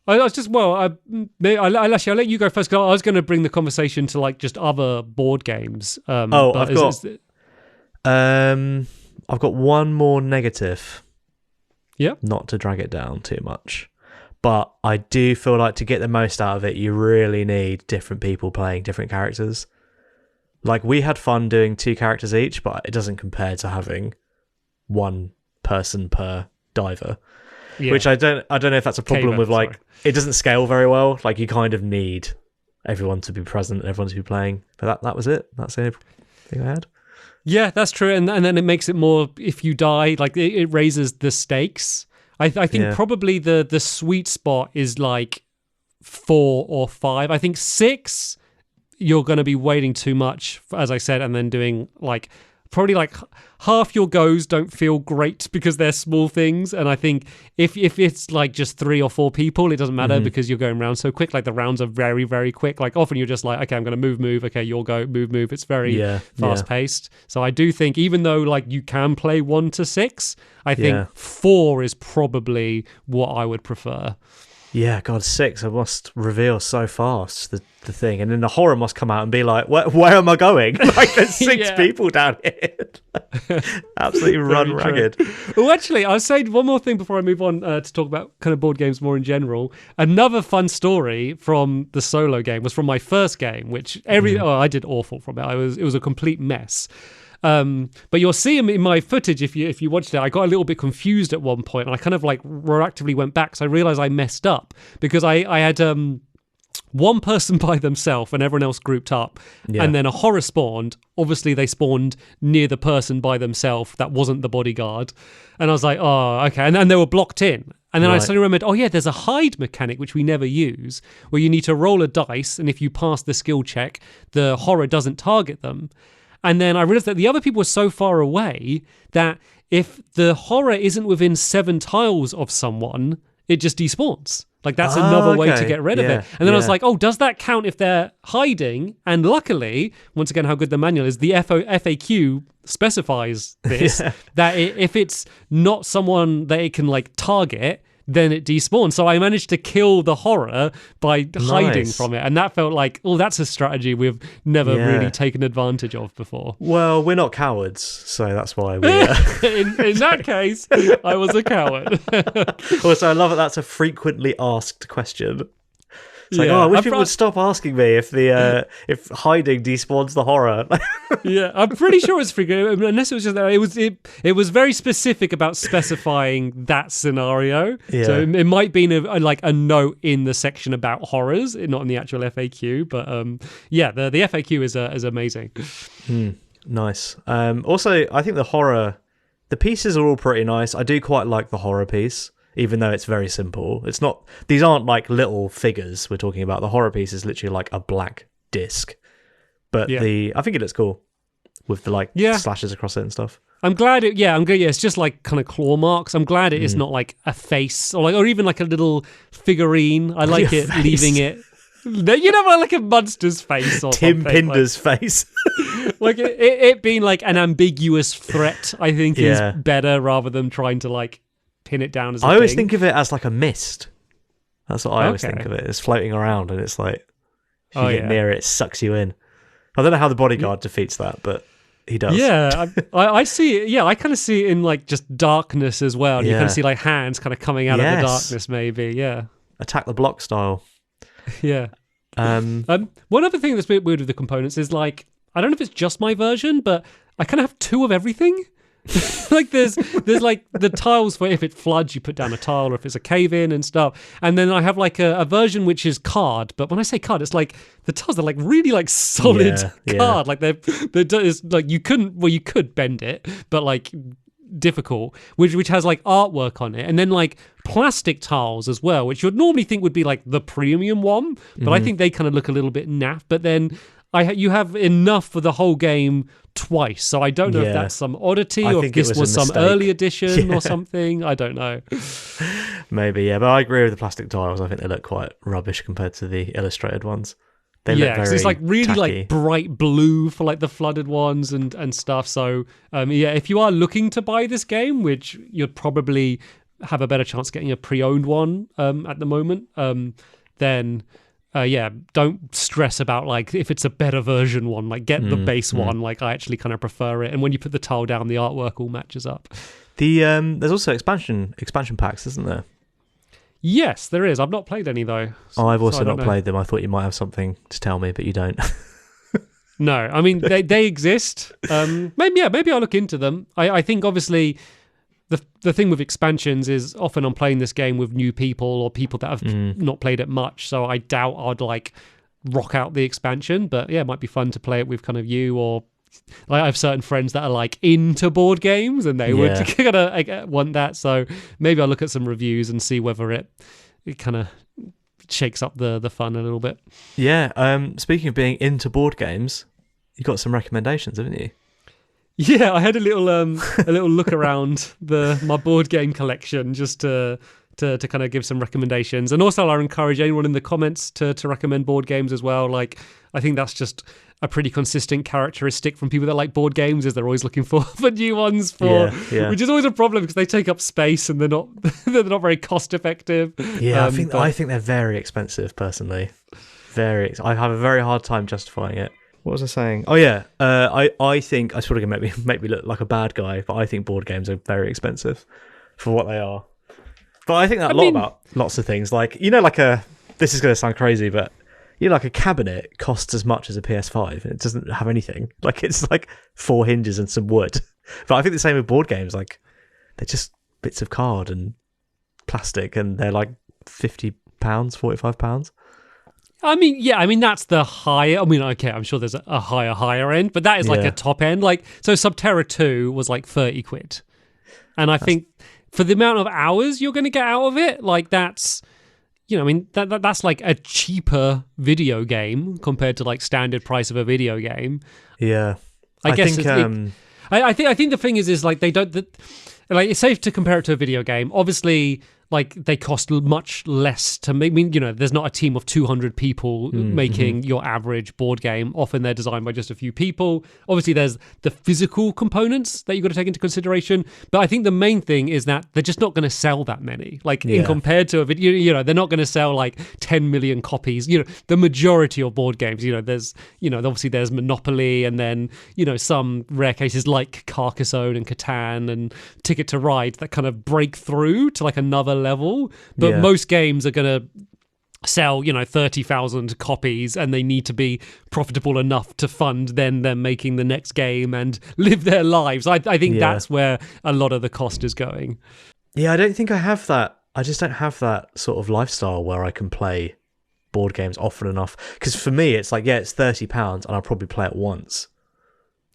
I was just I'll let you go first. Cause I was going to bring the conversation to just other board games. I've got one more negative. Yeah. Not to drag it down too much, but I do feel like to get the most out of it, you really need different people playing different characters. We had fun doing 2 characters each, but it doesn't compare to having 1 person per diver. Yeah. Which I don't know if that's a problem with it doesn't scale very well. You kind of need everyone to be present and everyone to be playing. But that was it. That's the only thing I had. Yeah, that's true. And then it makes it more, if you die, it raises the stakes. I think probably the sweet spot is 4 or 5. I think 6 you're going to be waiting too much, as I said, and then doing like probably like half your goes don't feel great because they're small things. And I think if it's like just 3 or 4 people, it doesn't matter because you're going around so quick. Like the rounds are very, very quick. Like often you're just like, okay, I'm going to move. Okay, you'll go, move. It's very fast paced. So I do think even though like you can play 1 to 6, I think 4 is probably what I would prefer. Yeah, God, 6, I must reveal so fast the thing. And then the horror must come out and be like, where am I going? Like, there's 6 people down here. Absolutely run ragged. Well, actually, I'll say one more thing before I move on to talk about kind of board games more in general. Another fun story from the solo game was from my first game, which I did awful from it. It was a complete mess. But you'll see in my footage if you watched it. I got a little bit confused at one point, and I kind of like reactively went back, so I realized I messed up because I had one person by themselves and everyone else grouped up, and then a horror spawned. Obviously, they spawned near the person by themselves that wasn't the bodyguard, and I was like, oh, okay, and then they were blocked in. And then I suddenly remembered, oh yeah, there's a hide mechanic which we never use, where you need to roll a dice, and if you pass the skill check, the horror doesn't target them. And then I realized that the other people were so far away that if the horror isn't within 7 tiles of someone, it just despawns. Like that's another way to get rid of it. And then I was like, oh, does that count if they're hiding? And luckily, once again, how good the manual is, the FAQ specifies this, that if it's not someone that it can like target, then it despawns. So I managed to kill the horror by hiding from it. And that felt like, oh, that's a strategy we've never really taken advantage of before. Well, we're not cowards, so that's why we... in that case, I was a coward. Also, I love that that's a frequently asked question. It's like, I wish people would stop asking me if if hiding despawns the horror. Yeah, I'm pretty sure it's frequent, unless it was just that it was very specific about specifying that scenario. Yeah. So it might be like a note in the section about horrors, not in the actual FAQ. But the FAQ is amazing. Nice. Also, I think the pieces are all pretty nice. I do quite like the horror piece, even though it's very simple. These aren't like little figures we're talking about. The horror piece is literally like a black disc. But I think it looks cool with the slashes across it and stuff. I'm glad it's just like kind of claw marks. I'm glad it is not like a face or even like a little figurine. I like it leaving it. You know, like a monster's face or Tim something. Pinder's face. Like it being like an ambiguous threat, I think is better rather than trying to like pin it down as a I always thing. think of it as like a mist. That's what I always think of it. It's floating around and it's like if you get near it sucks you in. I don't know how the bodyguard defeats that, but he does. Yeah, I see it. Yeah, I kind of see it in like just darkness as well. And you kind of see like hands kind of coming out of the darkness maybe, Attack the Block style. Yeah. One other thing that's a bit weird with the components is like, I don't know if it's just my version, but I kind of have 2 of everything. Like there's like the tiles for if it floods you put down a tile, or if it's a cave in and stuff, and then I have like a version which is card, but when I say card it's like the tiles are like really like solid card. Like they're like you could bend it, but like difficult, which has like artwork on it, and then like plastic tiles as well, which you'd normally think would be like the premium one, but I think they kind of look a little bit naff. But then you have enough for the whole game twice, so I don't know if that's some oddity or if this was some early edition or something. I don't know. Maybe, but I agree with the plastic tiles. I think they look quite rubbish compared to the illustrated ones. They look very it's like really tacky. Like bright blue for like the flooded ones and stuff. So if you are looking to buy this game, which you'd probably have a better chance getting a pre-owned one at the moment, then don't stress about like if it's a better version one. Like get the base one. Like I actually kind of prefer it. And when you put the tile down, the artwork all matches up. There's also expansion packs, isn't there? Yes, there is. I've not played any though. I've also not played them. I thought you might have something to tell me, but you don't. No, I mean they exist. Maybe I'll look into them. I think obviously the thing with expansions is often I'm playing this game with new people or people that have not played it much, so I doubt I'd like rock out the expansion. But yeah, it might be fun to play it with kind of you, or like I have certain friends that are like into board games and they would kind of want that. So maybe I'll look at some reviews and see whether it kind of shakes up the fun a little bit. Yeah. Speaking of being into board games, you got some recommendations, haven't you? Yeah, I had a little look around my board game collection just to kind of give some recommendations, and also I encourage anyone in the comments to recommend board games as well. Like, I think that's just a pretty consistent characteristic from people that like board games, is they're always looking for new ones which is always a problem because they take up space and they're not very cost effective. Yeah, I think they're very expensive personally. I have a very hard time justifying it. What was I saying? Oh yeah, I think I sort of gonna make me look like a bad guy, but I think board games are very expensive for what they are. But I think that about lots of things. Like, this is going to sound crazy, but like a cabinet costs as much as a PS5 and it doesn't have anything. Like, it's like 4 hinges and some wood. But I think the same with board games. Like, they're just bits of card and plastic, and they're like £50, £45. That's the higher. Okay, I'm sure there's a higher end, but that is like a top end. Like, so Sub Terra 2 was like 30 quid. And I think for the amount of hours you're going to get out of it, like that's like a cheaper video game compared to like standard price of a video game. Yeah. I think the thing is like they don't, like, it's safe to compare it to a video game. Obviously, like, they cost much less to make. There's not a team of 200 people making your average board game. Often they're designed by just a few people. Obviously, there's the physical components that you've got to take into consideration. But I think the main thing is that they're just not going to sell that many. Like, in compared to a video, they're not going to sell like 10 million copies. The majority of board games, there's, obviously there's Monopoly, and then, some rare cases like Carcassonne and Catan and Ticket to Ride that kind of break through to like another level, but most games are going to sell 30,000 copies, and they need to be profitable enough to fund then them making the next game and live their lives. I think that's where a lot of the cost is going. I don't think I have that. I just don't have that sort of lifestyle where I can play board games often enough, because for me it's like, it's £30 and I'll probably play it once.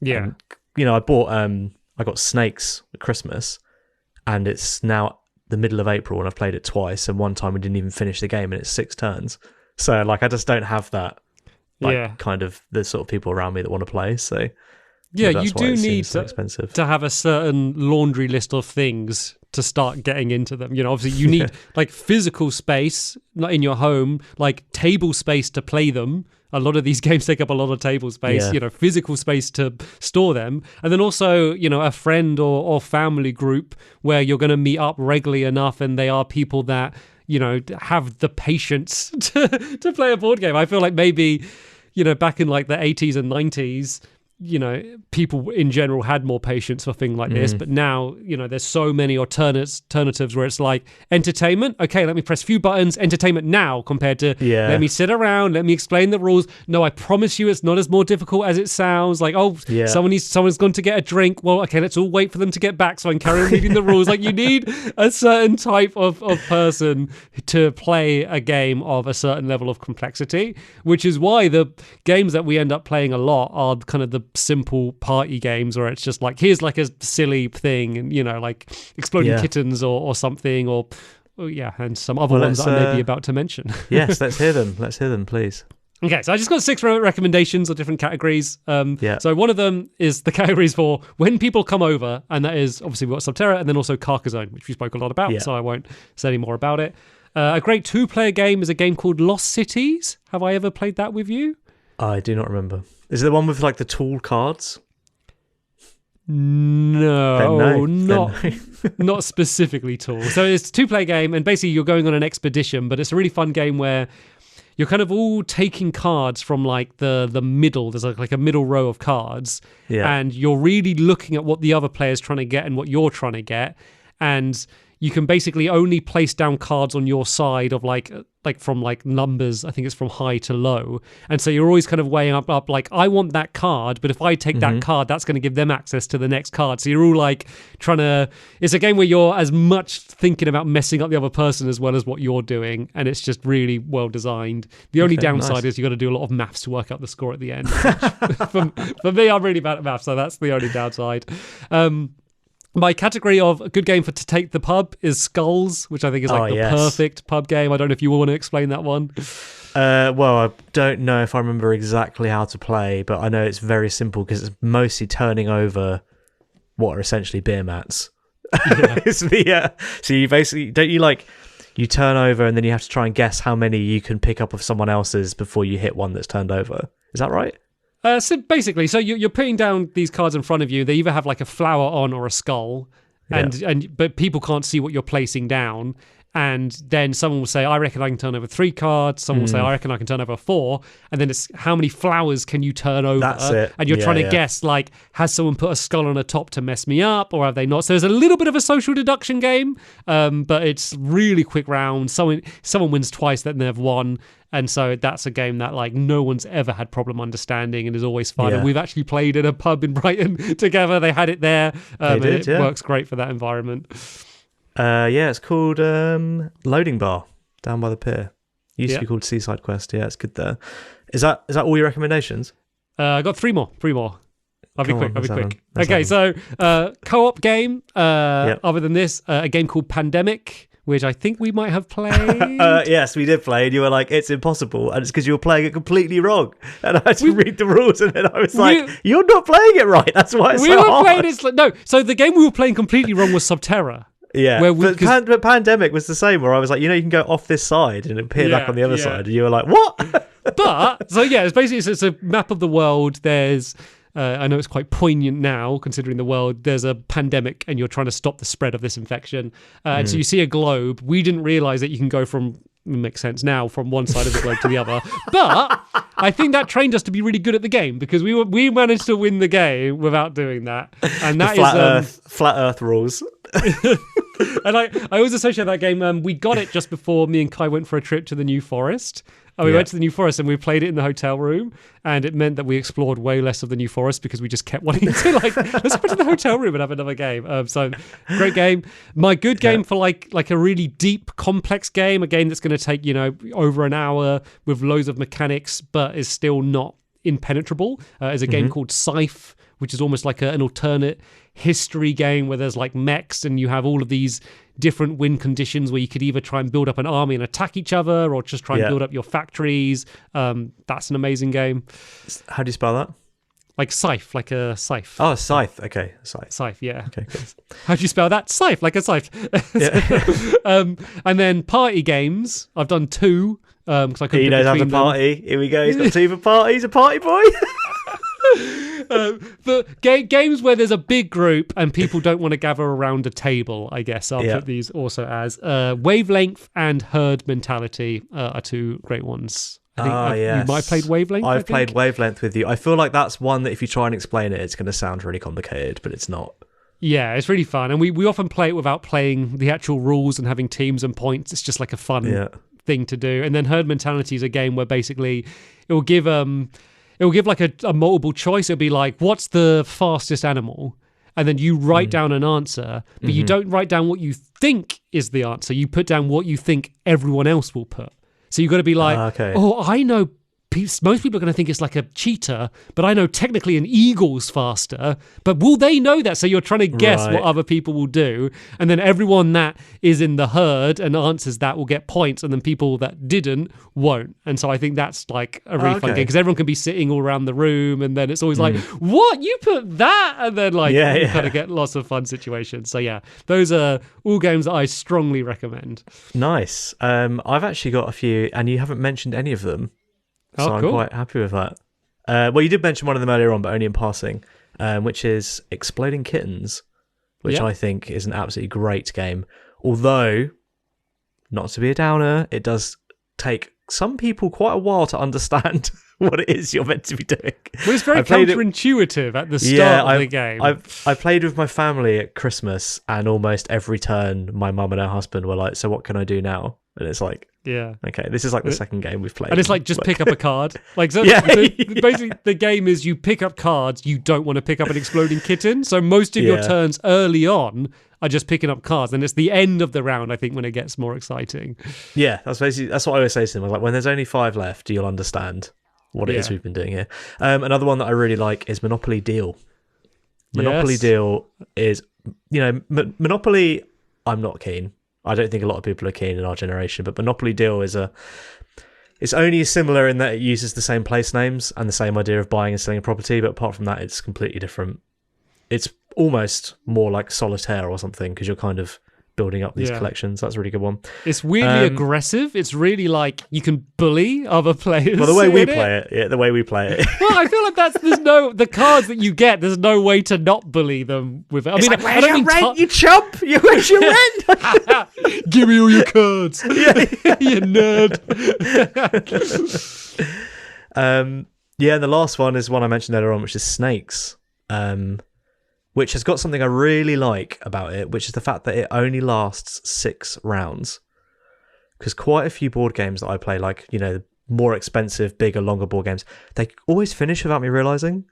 And, I got Snakes at Christmas, and it's now the middle of April, and I've played it twice, and one time we didn't even finish the game, and it's 6 turns. So like, I just don't have that, kind of the sort of people around me that want to play. So you do need to have a certain laundry list of things to start getting into them. Obviously you need like physical space, not in your home, like table space to play them. A lot of these games take up a lot of table space, physical space to store them. And then also, a friend or family group where you're going to meet up regularly enough, and they are people that, have the patience to play a board game. I feel like maybe, back in like the 80s and 90s, people in general had more patience for things like this, but now, there's so many alternatives where it's like entertainment. Okay, let me press a few buttons, entertainment now, compared to let me sit around, let me explain the rules. No, I promise you it's not as more difficult as it sounds. Like, someone's gone to get a drink. Well, okay, let's all wait for them to get back so I can carry on reading the rules. Like, you need a certain type of person to play a game of a certain level of complexity, which is why the games that we end up playing a lot are kind of the simple party games, where it's just like, here's like a silly thing, and like Exploding Kittens or something, and some other ones that I may be about to mention. Yes, let's hear them, please. Okay, so I just got 6 recommendations of different categories. So one of them is the categories for when people come over, and that is obviously we've got Sub Terra, and then also Carcassonne, which we spoke a lot about, so I won't say any more about it. A great 2-player game is a game called Lost Cities. Have I ever played that with you? I do not remember. Is it the one with like the tool cards? No, not specifically tool. So it's a 2-player game, and basically you're going on an expedition, but it's a really fun game where you're kind of all taking cards from like the middle. There's like a middle row of cards, and you're really looking at what the other player's trying to get and what you're trying to get, and you can basically only place down cards on your side of like from like numbers, I think it's from high to low. And so you're always kind of weighing up like, I want that card, but if I take that card, that's going to give them access to the next card. So you're all like trying to, it's a game where you're as much thinking about messing up the other person as well as what you're doing. And it's just really well designed. The only downside is you got to do a lot of maths to work out the score at the end. For me, I'm really bad at maths, so that's the only downside. My category of a good game to take the pub is Skulls, which I think is like the perfect pub game. I don't know if you want to explain that one. Well, I don't know if I remember exactly how to play, but I know it's very simple because it's mostly turning over what are essentially beer mats. Yeah. So you basically, you turn over and then you have to try and guess how many you can pick up of someone else's before you hit one that's turned over. Is that right? So basically, you're putting down these cards in front of you. They either have like a flower on or a skull, but people can't see what you're placing down. And then someone will say, I reckon I can turn over 3 cards. Someone will say, I reckon I can turn over 4. And then it's how many flowers can you turn over? That's it. And you're trying to guess, like, has someone put a skull on the top to mess me up, or have they not? So there's a little bit of a social deduction game, but it's really quick round. Someone wins twice, then they've won. And so that's a game that like no one's ever had problem understanding and is always fun. And we've actually played in a pub in Brighton together. They had it there. It works great for that environment. It's called Loading Bar down by the pier. Used to be called Seaside Quest. Yeah, it's good there. Is that all your recommendations? I got 3 more. I'll be quick. Okay, so co-op game. Other than this, a game called Pandemic, which I think we might have played. Yes, we did play, and you were like, it's impossible, and it's because you were playing it completely wrong. And I had to read the rules, and then I was like, you're not playing it right. That's why it's so hard. So the game we were playing completely wrong was Sub Terra. Yeah, but Pandemic was the same, where I was like, you can go off this side and appear back on the other side, and you were like, what? But so it's basically it's a map of the world. There's I know it's quite poignant now considering the world. There's a pandemic and you're trying to stop the spread of this infection, and so you see a globe. We didn't realize that you can go from, makes sense now, from one side of the globe to the other, but I think that trained us to be really good at the game, because we managed to win the game without doing that. And that is flat earth rules. And I always associate that game. We got it just before me and Kai went for a trip to the New Forest. We went to the New Forest and we played it in the hotel room, and it meant that we explored way less of the New Forest because we just kept wanting to let's go to the hotel room and have another game. So great game. My good game for like a really deep, complex game, a game that's going to take over an hour with loads of mechanics, but is still not impenetrable. Is a game called Scythe, which is almost like an alternate history game where there's like mechs and you have all of these different win conditions where you could either try and build up an army and attack each other, or just try and build up your factories. That's an amazing game. How do you spell that? Like scythe, like a scythe. Oh, scythe. Okay, scythe. Scythe, yeah. Okay, cool. How do you spell that? Scythe, like a scythe. And then party games. I've done 2. Because I couldn't. He knows how to party. Here we go. He's got 2 for party. He's a party boy. But games where there's a big group and people don't want to gather around a table, I guess I'll put these also as Wavelength and Herd Mentality are 2 great ones. I think you might have played Wavelength. I've played Wavelength with you. I feel like that's one that if you try and explain it, it's going to sound really complicated, but it's not. Yeah, it's really fun, and we often play it without playing the actual rules and having teams and points. It's just like a fun thing to do. And then Herd Mentality is a game where basically it will give like a multiple choice. It'll be like, what's the fastest animal? And then you write down an answer, but you don't write down what you think is the answer. You put down what you think everyone else will put. So you've got to be like, I know most people are going to think it's like a cheetah, but I know technically an eagle's faster. But will they know that? So you're trying to guess what other people will do. And then everyone that is in the herd and answers that will get points, and then people that didn't won't. And so I think that's like a really fun game, because everyone can be sitting all around the room, and then it's always like, what? You put that? And then you kind of get lots of fun situations. So yeah, those are all games that I strongly recommend. Nice. I've actually got a few, and you haven't mentioned any of them. So I'm quite happy with that. Well, you did mention one of them earlier on, but only in passing, which is Exploding Kittens, which I think is an absolutely great game. Although, not to be a downer, it does take some people quite a while to understand what it is you're meant to be doing. Well, it's very counterintuitive at the start of the game. I played with my family at Christmas, and almost every turn, my mum and her husband were like, so what can I do now? And it's like, okay, this is like the second game we've played. And it's like, just pick up a card. Basically, the game is you pick up cards. You don't want to pick up an exploding kitten. So most of your turns early on are just picking up cards. And it's the end of the round, I think, when it gets more exciting. Yeah, that's what I always say to them. I was like, when there's only 5 left, you'll understand what it is we've been doing here. Another one that I really like is Monopoly Deal. Monopoly Deal is Monopoly, I'm not keen. I don't think a lot of people are keen in our generation, but Monopoly Deal it's only similar in that it uses the same place names and the same idea of buying and selling a property, but apart from that, it's completely different. It's almost more like Solitaire or something, because you're kind of building up these collections. That's a really good one. It's weirdly aggressive. It's really like you can bully other players. Well, the way we play it. Well, I feel like the cards that you get, there's no way to not bully them with it. I mean, like, where's your rent, you chump? Where's your rent? Give me all your cards. You nerd. And the last one is one I mentioned earlier on, which is Snakes. Which has got something I really like about it, which is the fact that it only lasts 6 rounds. Because quite a few board games that I play, like, more expensive, bigger, longer board games, they always finish without me realising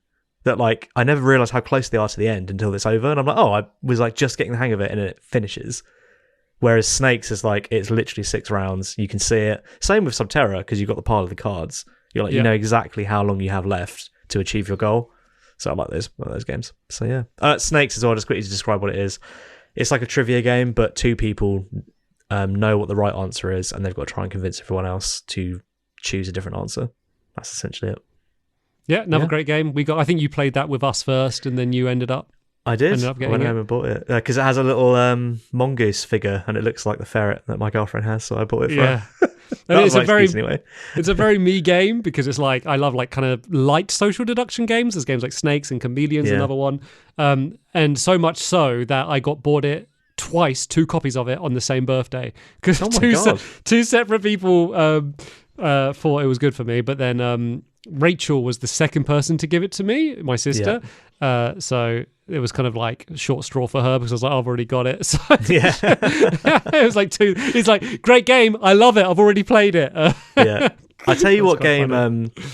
that, like, I never realise how close they are to the end until it's over. And I'm like, oh, I was, like, just getting the hang of it, and then it finishes. Whereas Snakes is, like, it's literally 6 rounds. You can see it. Same with Sub Terra, because you've got the pile of the cards. You're like, you know exactly how long you have left to achieve your goal. So I like those games. So yeah. Snakes as well, just quickly to describe what it is. It's like a trivia game, but 2 people know what the right answer is, and they've got to try and convince everyone else to choose a different answer. That's essentially it. Yeah, another great game. I think you played that with us first, and then you ended up... I did. I went home and bought it. Because it has a little mongoose figure, and it looks like the ferret that my girlfriend has, so I bought it for her. It's a very me game, because it's like I love like kind of light social deduction games. There's games like Snakes and Chameleons, another one, and so much so that I got bought it twice, 2 copies of it on the same birthday, because two separate people thought it was good for me, but then Rachel was the second person to give it to me, my sister. So it was kind of like a short straw for her, because I was like, I've already got it. So it was like 2. It's like, great game. I love it. I've already played it. I tell you what game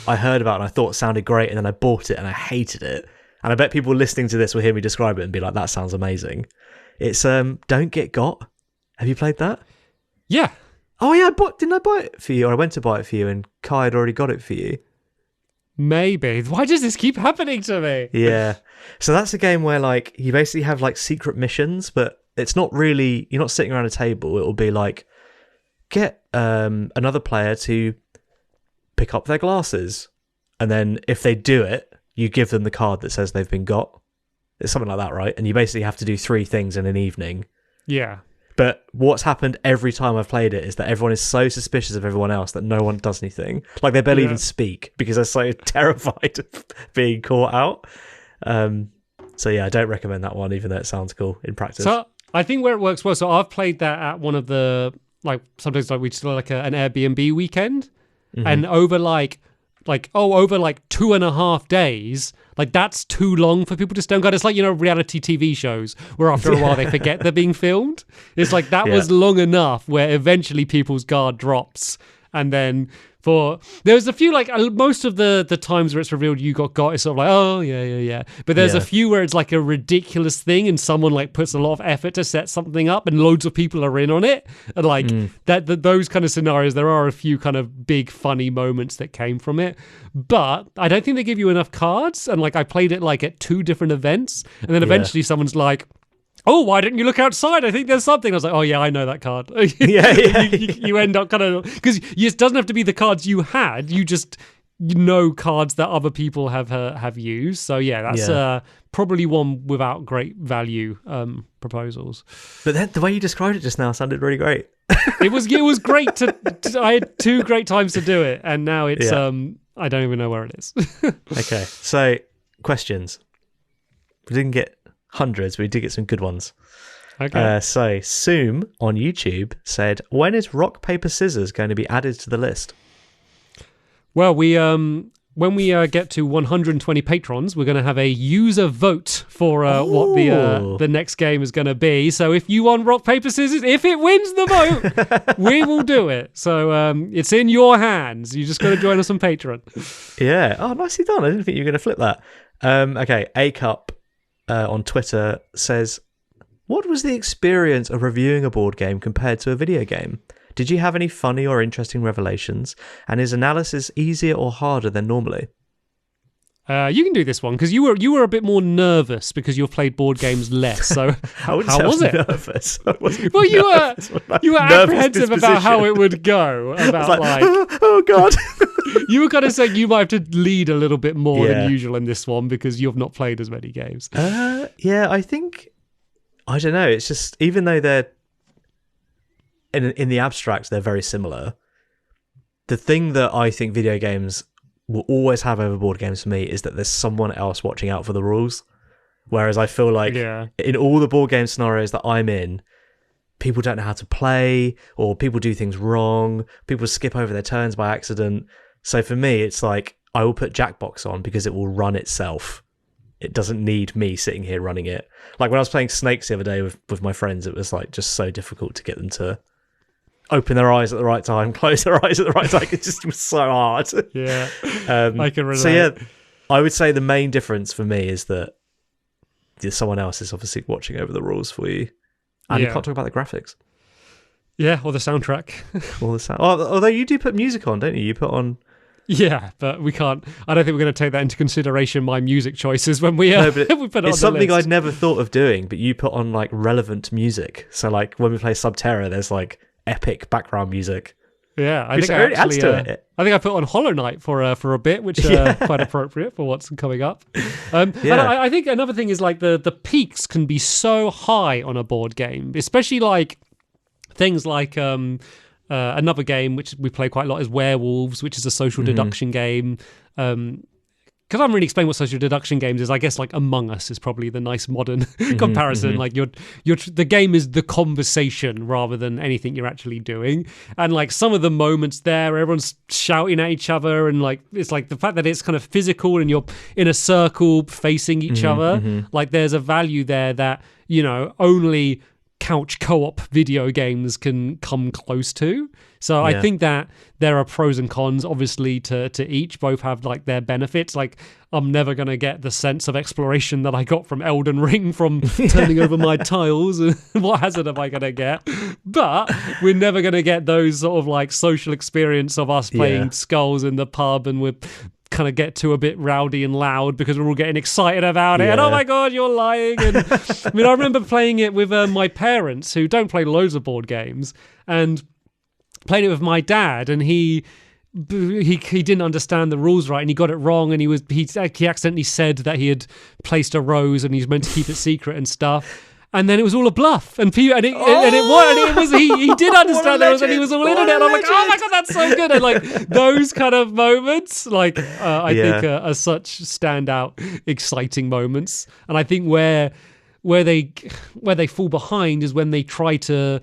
I heard about and I thought sounded great, and then I bought it and I hated it. And I bet people listening to this will hear me describe it and be like, that sounds amazing. It's Don't Get Got. Have you played that? Yeah. Oh yeah, didn't I buy it for you? Or I went to buy it for you and Kai had already got it for you. Maybe. Why does this keep happening to me? Yeah. So that's a game where, like, you basically have, like, secret missions, but it's not really... You're not sitting around a table. It'll be, like, get another player to pick up their glasses. And then if they do it, you give them the card that says they've been got. It's something like that, right? And you basically have to do 3 things in an evening. Yeah. But what's happened every time I've played it is that everyone is so suspicious of everyone else that no one does anything. Like, they barely even speak because they're so terrified of being caught out. So yeah, I don't recommend that one, even though it sounds cool in practice. So I think where it works well, so I've played that at one of the, like, sometimes like we just do like an Airbnb weekend, and over like 2.5 days, like, that's too long for people to stone guard. It's like, reality TV shows where after a while they forget they're being filmed. It's like that was long enough where eventually people's guard drops. And then there's a few, like, most of the times where it's revealed you got, it's sort of like, oh, yeah. But there's a few where it's like a ridiculous thing and someone, like, puts a lot of effort to set something up and loads of people are in on it. And, like, those kind of scenarios, there are a few kind of big funny moments that came from it. But I don't think they give you enough cards. And, like, I played it, like, at 2 different events. And then eventually someone's like, oh, why didn't you look outside? I think there's something. I was like, oh, yeah, I know that card. You end up kind of... Because it doesn't have to be the cards you had. You just cards that other people have used. So, yeah, that's probably one without great value proposals. But then the way you described it just now sounded really great. It was great I had 2 great times to do it. And now it's... I don't even know where it is. Okay, so questions. We didn't get... hundreds, but we did get some good ones. Okay. So Soom on YouTube said, when is rock paper scissors going to be added to the list? Well, we when we get to 120 patrons, we're going to have a user vote for what the next game is going to be. So if you want rock paper scissors, if it wins the vote, we will do it. So it's in your hands. You just got to join us on Patreon. Yeah. Oh, nicely done. I didn't think you were going to flip that. Okay. A-Cup on Twitter says, what was the experience of reviewing a board game compared to a video game? Did you have any funny or interesting revelations? And is analysis easier or harder than normally? You can do this one because you were a bit more nervous because you've played board games less. So how was it? Nervous. Well, you were apprehensive about how it would go. About like, oh god. You were kind of saying you might have to lead a little bit more than usual in this one because you've not played as many games. Yeah, I think I don't know. It's just even though they're in the abstract they're very similar. The thing that I think video games will always have over board games for me is that there's someone else watching out for the rules. Whereas I feel like in all the board game scenarios that I'm in, people don't know how to play, or people do things wrong, people skip over their turns by accident. So for me, it's like I will put Jackbox on because it will run itself. It doesn't need me sitting here running it. Like when I was playing Snakes the other day with my friends, it was like just so difficult to get them to open their eyes at the right time, close their eyes at the right time. It just was so hard. Yeah, I can relate. So yeah, I would say the main difference for me is that someone else is obviously watching over the rules for you, and you can't talk about the graphics. Yeah, or the soundtrack. Although you do put music on, don't you? You put on. Yeah, but we can't. I don't think we're going to take that into consideration. My music choices when we we put it on it's something the list. I'd never thought of doing, but you put on like relevant music. So like when we play Sub Terra, there's like epic background music. Yeah, I think I put on Hollow Knight for a bit, which quite appropriate for what's coming up. And I think another thing is like the peaks can be so high on a board game, especially like things like another game which we play quite a lot is Werewolves, which is a social deduction game. Because I haven't really explained what social deduction games is. I guess like Among Us is probably the nice modern comparison. Like the game is the conversation rather than anything you're actually doing. And like some of the moments there, everyone's shouting at each other, and like it's like the fact that it's kind of physical and you're in a circle facing each other. Like there's a value there that only couch co-op video games can come close to. So I think that there are pros and cons obviously to each. Both have like their benefits. Like I'm never going to get the sense of exploration that I got from Elden Ring from turning over my tiles. What hazard am I going to get? But we're never going to get those sort of like social experience of us playing Skulls in the pub and we're kind of get to a bit rowdy and loud because we're all getting excited about it and oh my god, you're lying. And I mean, I remember playing it with my parents who don't play loads of board games, and playing it with my dad, and he didn't understand the rules right and he got it wrong, and he accidentally said that he had placed a rose and he's meant to keep it secret and stuff. And then it was all a bluff, and he did understand those, and he was all in on it. And I'm like, oh my god, that's so good! And like those kind of moments, like I think are such standout, exciting moments. And I think where they fall behind is when they try to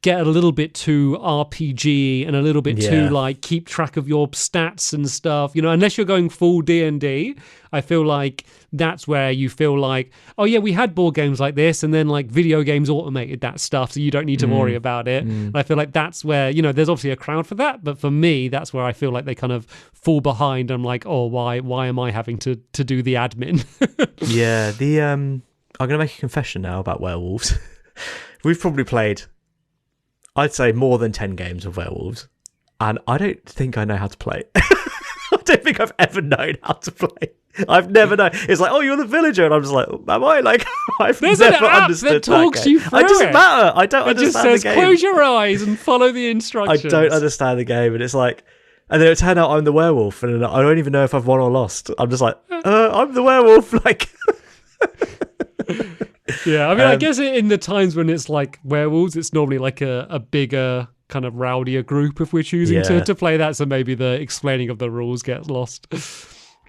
get a little bit too RPG and a little bit too like keep track of your stats and stuff. Unless you're going full D&D, I feel like that's where you feel like, oh yeah, we had board games like this, and then like video games automated that stuff, so you don't need to worry about it. And I feel like that's where there's obviously a crowd for that, but for me, that's where I feel like they kind of fall behind. I'm like, oh, why am I having to do the admin? I'm gonna make a confession now about Werewolves. We've probably played, I'd say, more than 10 games of Werewolves, and I don't think I know how to play. I don't think I've ever known how to play. I've never known. It's like, oh, you're the villager, and I'm just like, am I? Like, There's never understood that talks you through it. Doesn't matter. I don't understand just says, the game. Close your eyes and follow the instructions. I don't understand the game, and it's like, and then it turned out I'm the werewolf, and I don't even know if I've won or lost. I'm just like, I'm the werewolf, like. Yeah, I mean, I guess in the times when it's like werewolves, it's normally like a bigger, kind of rowdier group if we're choosing to play that, so maybe the explaining of the rules gets lost.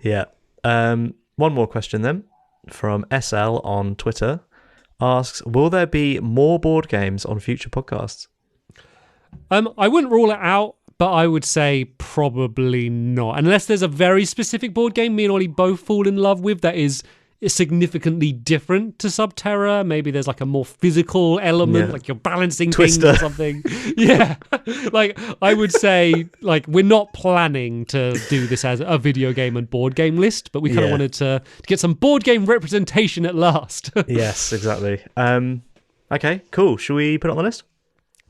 Yeah. One more question then, from SL on Twitter, asks, will there be more board games on future podcasts? I wouldn't rule it out, but I would say probably not. Unless there's a very specific board game me and Ollie both fall in love with that is significantly different to Sub Terra. Maybe there's like a more physical element, like you're balancing Twister. things or something. Yeah. Like I would say, like, we're not planning to do this as a video game and board game list, but we kind of wanted to get some board game representation at last. Yes, exactly. Okay, cool. Shall we put it on the list?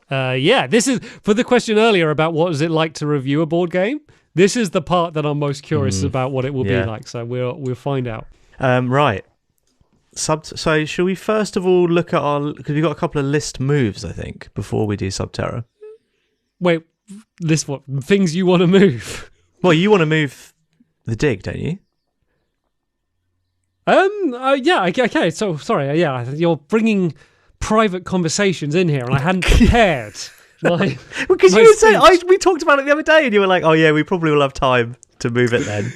This is for the question earlier about what is it like to review a board game. This is the part that I'm most curious about what it will be like. So we'll find out. Right. So shall we first of all look at because we've got a couple of list moves, I think, before we do Sub Terra. Wait, list what? Things you want to move? Well, you want to move the dig, don't you? Yeah, okay. So, sorry, yeah, you're bringing private conversations in here, and I hadn't prepared. Because you were saying we talked about it the other day, and you were like, "Oh yeah, we probably will have time to move it then."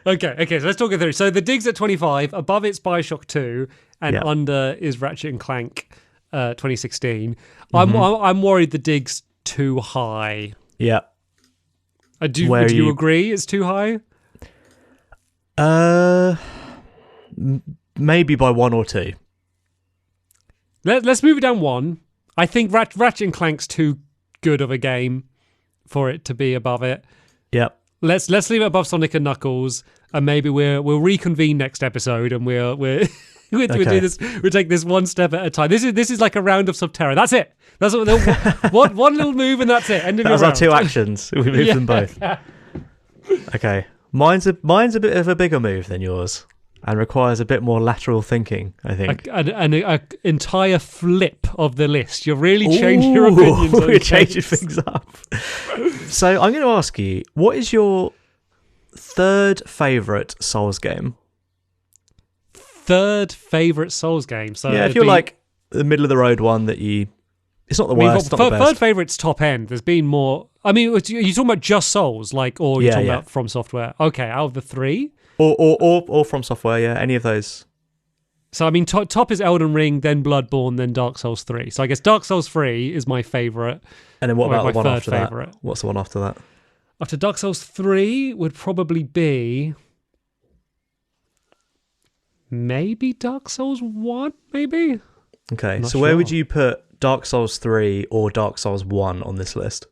Okay. So let's talk it through. So the dig's at 25. Above it's BioShock 2, and under is Ratchet and Clank, 2016. I'm worried the dig's too high. Yeah. Would you agree it's too high? Maybe by 1 or 2. Let's move it down 1. I think Ratchet and Clank's too good of a game for it to be above it. Yep. Let's leave it above Sonic and Knuckles, and maybe we'll reconvene next episode, and we'll do this. We'll take this one step at a time. This is like a round of Sub Terra. That's it. That's what one little move, and that's it. End of your round. That's our 2 actions. We moved them both. Okay. Mine's a bit of a bigger move than yours, and requires a bit more lateral thinking, I think. An entire flip of the list. You're really changing your opinions. We're changing things up. So I'm going to ask you, what is your third favourite Souls game? Third favourite Souls game? So yeah, if you're like the middle of the road one that you... It's not the worst, not the best. Third favourite's top end. There's been more... I mean, are you talking about just Souls? Or you're talking about From Software? Okay, out of the 3... Or From Software, yeah, any of those. So, I mean, top is Elden Ring, then Bloodborne, then Dark Souls 3. So I guess Dark Souls 3 is my favourite. And then what about the one after favourite. that? What's the one after that? After Dark Souls 3 would probably be... maybe Dark Souls 1, maybe? Okay, so where would you put Dark Souls 3 or Dark Souls 1 on this list?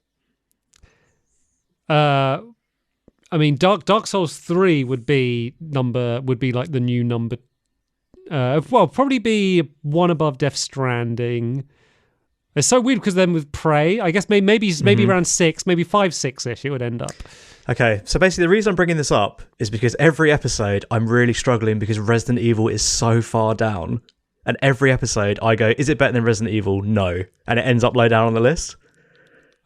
I mean, Dark Souls 3 would be like the new number. Probably be one above Death Stranding. It's so weird because then with Prey, I guess maybe around 6, maybe 5, 6-ish. It would end up. Okay, so basically the reason I'm bringing this up is because every episode I'm really struggling because Resident Evil is so far down, and every episode I go, "Is it better than Resident Evil?" No, and it ends up low down on the list.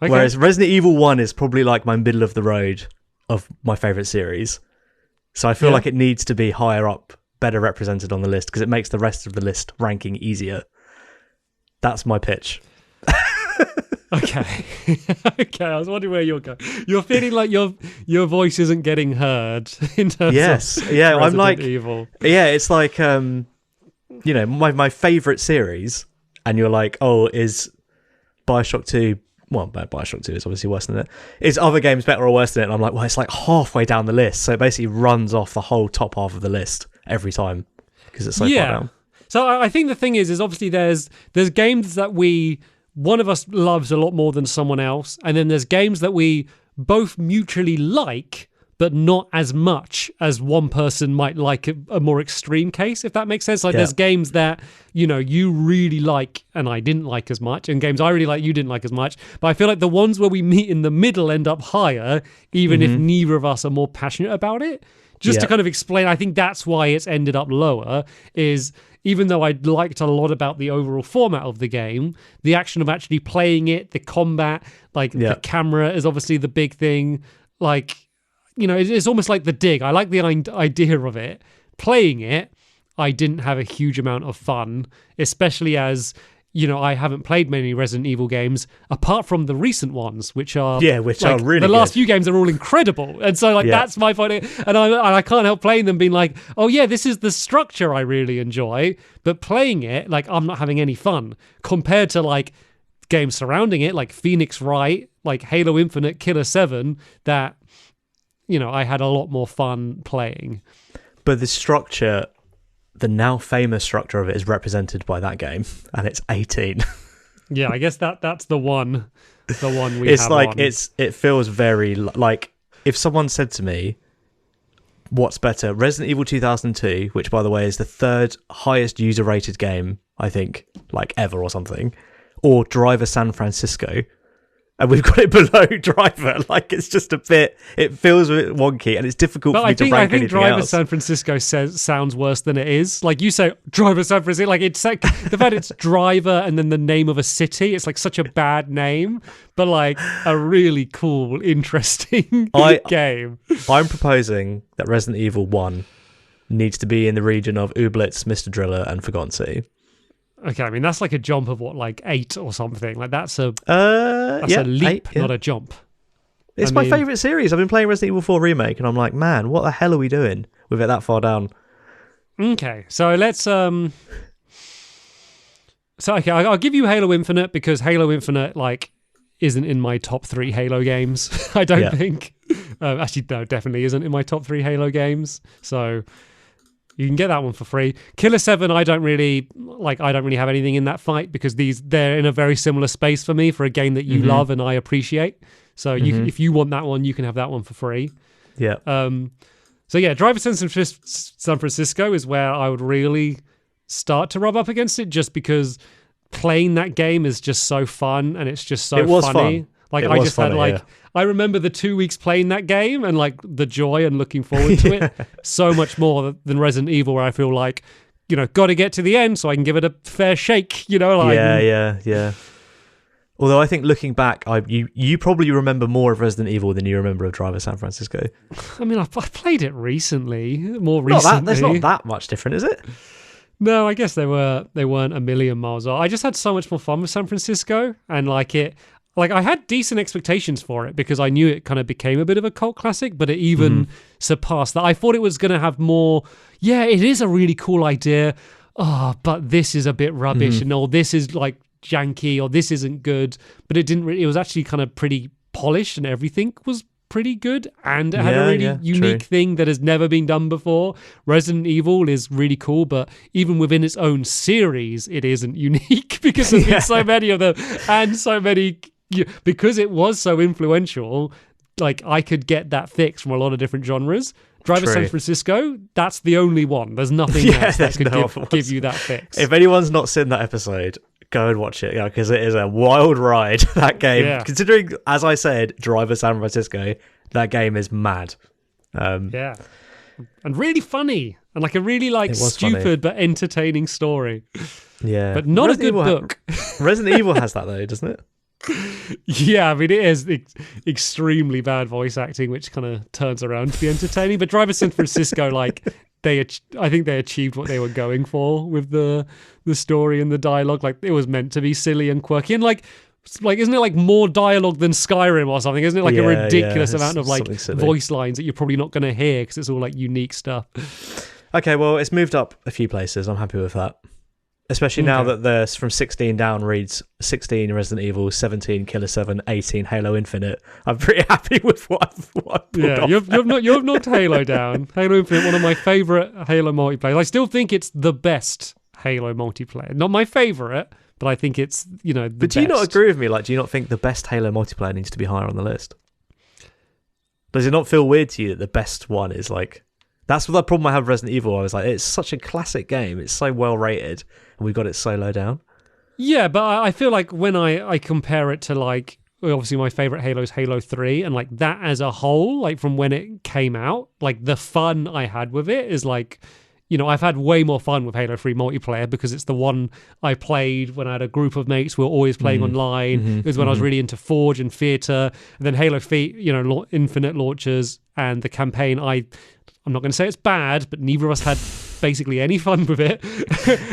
Okay. Whereas Resident Evil 1 is probably like my middle of the road of my favourite series. So I feel like it needs to be higher up, better represented on the list, because it makes the rest of the list ranking easier. That's my pitch. Okay. Okay, I was wondering where you're going. You're feeling like your voice isn't getting heard in terms of yeah, Resident I'm like Evil. Yeah, it's like my favourite series, and you're like, "Oh, is BioShock 2 well, BioShock 2 is obviously worse than it. Is other games better or worse than it?" And I'm like, well, it's like halfway down the list. So it basically runs off the whole top half of the list every time because it's so far down. So I think the thing is obviously there's games that one of us loves a lot more than someone else. And then there's games that we both mutually like, but not as much as one person might like a more extreme case, if that makes sense. Like there's games that, you really like and I didn't like as much, and games I really like you didn't like as much. But I feel like the ones where we meet in the middle end up higher, even if neither of us are more passionate about it. Just to kind of explain, I think that's why it's ended up lower, is even though I liked a lot about the overall format of the game, the action of actually playing it, the combat, the camera is obviously the big thing. It's almost like the dig. I like the idea of it. Playing it, I didn't have a huge amount of fun, especially as, I haven't played many Resident Evil games apart from the recent ones, which are really the last few games are all incredible. And so that's my point. And I can't help playing them being like, oh yeah, this is the structure I really enjoy. But playing it, I'm not having any fun compared to games surrounding it, like Phoenix Wright, like Halo Infinite, Killer 7, that I had a lot more fun playing. But the structure, the now famous structure of it, is represented by that game, and it's 18. Yeah, I guess that's the one. The one we. It's have like on. it feels very like if someone said to me, "What's better, Resident Evil 2002, which by the way is the third highest user rated game I think ever or something, or Driver San Francisco?" and we've got it below Driver. Like, it's just a bit. It feels a bit wonky, and it's difficult for me to rank I think anything Driver else. San Francisco sounds worse than it is. Like you say, Driver San Francisco. Like it's like the fact it's Driver and then the name of a city. It's like such a bad name, but like a really cool, interesting game. I'm proposing that Resident Evil 1 needs to be in the region of Ooblets, Mr. Driller, and Forgotten City. Okay, I mean that's like a jump of what, like 8 or something. Like that's a leap, 8, not a jump. It's my favourite series. I've been playing Resident Evil 4 Remake, and I'm like, man, what the hell are we doing with it that far down? Okay, so let's I'll give you Halo Infinite, because Halo Infinite like isn't in my top 3 Halo games. I don't think. Actually, no, definitely isn't in my top 3 Halo games. So you can get that one for free. Killer 7, I don't really have anything in that fight, because they're in a very similar space for me, for a game that you love and I appreciate. So if you want that one, you can have that one for free. Yeah. So yeah, Driver San Francisco is where I would really start to rub up against it, just because playing that game is just so fun, and it's just so funny. Fun. Like I just had I remember the 2 weeks playing that game and like the joy and looking forward to it so much more than Resident Evil, where I feel like, got to get to the end so I can give it a fair shake, like. Yeah. Although I think looking back, you probably remember more of Resident Evil than you remember of Driver San Francisco. I mean, I played it more recently. There's not that much different, is it? No, I guess they weren't a million miles off. I just had so much more fun with San Francisco, and I had decent expectations for it, because I knew it kind of became a bit of a cult classic, but it even surpassed that. I thought it was going to have more, it is a really cool idea, but this is a bit rubbish, and this is like janky, or this isn't good, but it didn't it was actually kind of pretty polished, and everything was pretty good, and it had a really unique thing that has never been done before. Resident Evil is really cool, but even within its own series, it isn't unique, because there's been so many of them, and so many, because it was so influential. Like, I could get that fix from a lot of different genres. Driver San Francisco, that's the only one. There's nothing else that could give you that fix. If anyone's not seen that episode, go and watch it, because it is a wild ride, that game. Yeah. Considering, as I said, Driver San Francisco, that game is mad. And really funny, and like a really stupid but entertaining story. Yeah, but not a good book. Resident Evil has that though, doesn't it? Yeah, I mean, it is extremely bad voice acting, which kind of turns around to be entertaining. But Driver San Francisco, I think they achieved what they were going for with the story and the dialogue. Like, it was meant to be silly and quirky, and like isn't it like more dialogue than Skyrim or something? Isn't it like a ridiculous amount of like voice lines that you're probably not going to hear, because it's all like unique stuff? Okay, well, it's moved up a few places. I'm happy with that. Especially now that there's from 16 down reads 16 Resident Evil, 17 Killer 7, 18 Halo Infinite. I'm pretty happy with what I've pulled off. You've knocked Halo down. Halo Infinite, one of my favourite Halo multiplayer. I still think it's the best Halo multiplayer. Not my favourite, but I think it's, the best. But do you not agree with me? Like, do you not think the best Halo multiplayer needs to be higher on the list? Does it not feel weird to you that the best one is like... That's the problem I have with Resident Evil. I was like, it's such a classic game. It's so well rated, and we got it so low down. Yeah, but I feel like when I compare it to, like, obviously my favourite Halo is Halo 3, and like that as a whole, like from when it came out, like the fun I had with it is like, I've had way more fun with Halo 3 multiplayer, because it's the one I played when I had a group of mates. We were always playing online. It was when I was really into Forge and Theatre. And then Halo Infinite launches, and the campaign, I'm not going to say it's bad, but neither of us had basically any fun with it.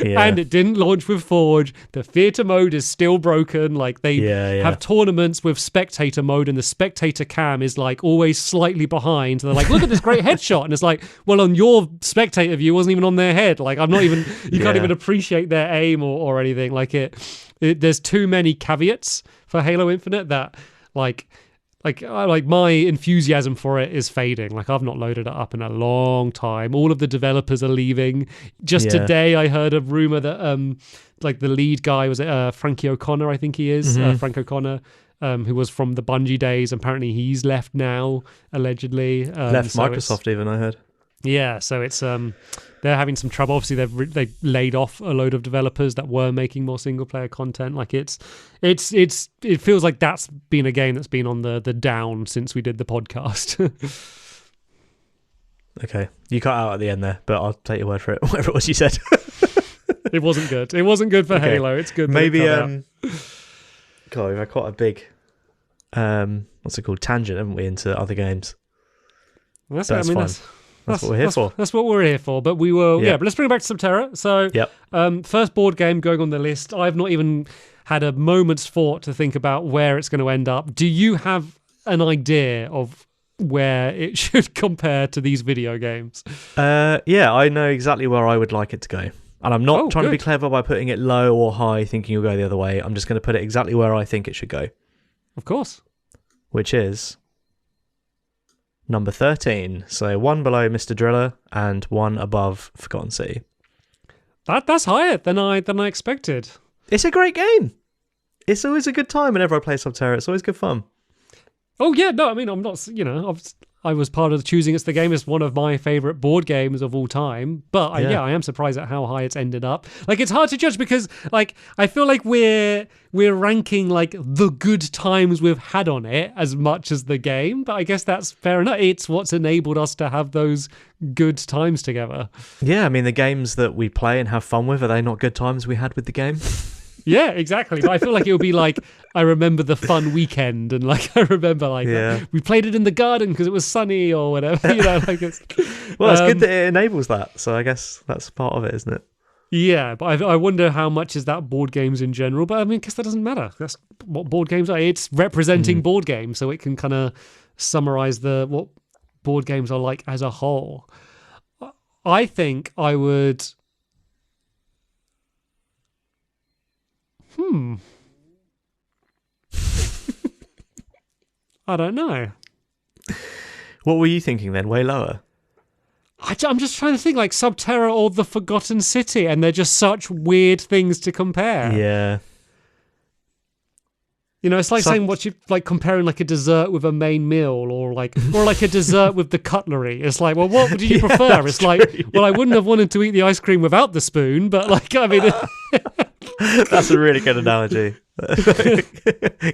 And it didn't launch with Forge. The theatre mode is still broken. Like, they have tournaments with spectator mode, and the spectator cam is like always slightly behind. They're like, look at this great headshot. And it's like, well, on your spectator view, it wasn't even on their head. Like, I'm not even, you can't even appreciate their aim or anything. Like, there's too many caveats for Halo Infinite that like my enthusiasm for it is fading. Like, I've not loaded it up in a long time. All of the developers are leaving. Just today, I heard a rumor that like the lead guy was Frankie O'Connor, I think he is, Frank O'Connor, who was from the Bungie days. Apparently, he's left now, allegedly. Left Microsoft, even I heard. Yeah, so it's they're having some trouble. Obviously, they laid off a load of developers that were making more single player content. Like it feels like that's been a game that's been on the down since we did the podcast. Okay, you cut out at the end there, but I'll take your word for it. Whatever it was you said. It wasn't good. It wasn't good for Okay. Halo. It's good. Maybe God, we've had quite a big what's it called, tangent, haven't we, into other games? that's fine. That's what we're here for. That's what we're here for. But we will, Yeah. But let's bring it back to Sub Terra. So, first board game going on the list. I've not even had a moment's thought to think about where it's going to end up. Do you have an idea of where it should compare to these video games? Yeah, I know exactly where I would like it to go. And I'm not trying to be clever by putting it low or high, thinking you'll go the other way. I'm just going to put it exactly where I think it should go. Of course. Which is number 13. So one below Mr. Driller and one above Forgotten City. That's higher than I expected. It's a great game. It's always a good time whenever I play Sub Terra. It's always good fun. Oh yeah, no, I mean I'm not. I was part of choosing it's the game. It's one of my favorite board games of all time. But I am surprised at how high it's ended up. Like it's hard to judge because like I feel like we're ranking like the good times we've had on it as much as the game. But I guess that's fair enough. It's what's enabled us to have those good times together. Yeah, I mean the games that we play and have fun with, are they not good times we had with the game? Yeah, exactly. But I feel like it would be like, I remember the fun weekend and like, I remember like, we played it in the garden because it was sunny or whatever, like it's... Well, it's good that it enables that. So I guess that's part of it, isn't it? Yeah, but I wonder how much is that board games in general. But I mean, I guess that doesn't matter. That's what board games are. It's representing board games. So it can kind of summarize what board games are like as a whole. I think I would... I don't know. What were you thinking then? Way lower? I'm just trying to think like Sub Terra or The Forgotten City, and they're just such weird things to compare. Yeah. You know, it's like saying what you like comparing like a dessert with a main meal or like a dessert with the cutlery. It's like, well, what would you prefer? It's like, well, I wouldn't have wanted to eat the ice cream without the spoon, but like, I mean... That's a really good analogy.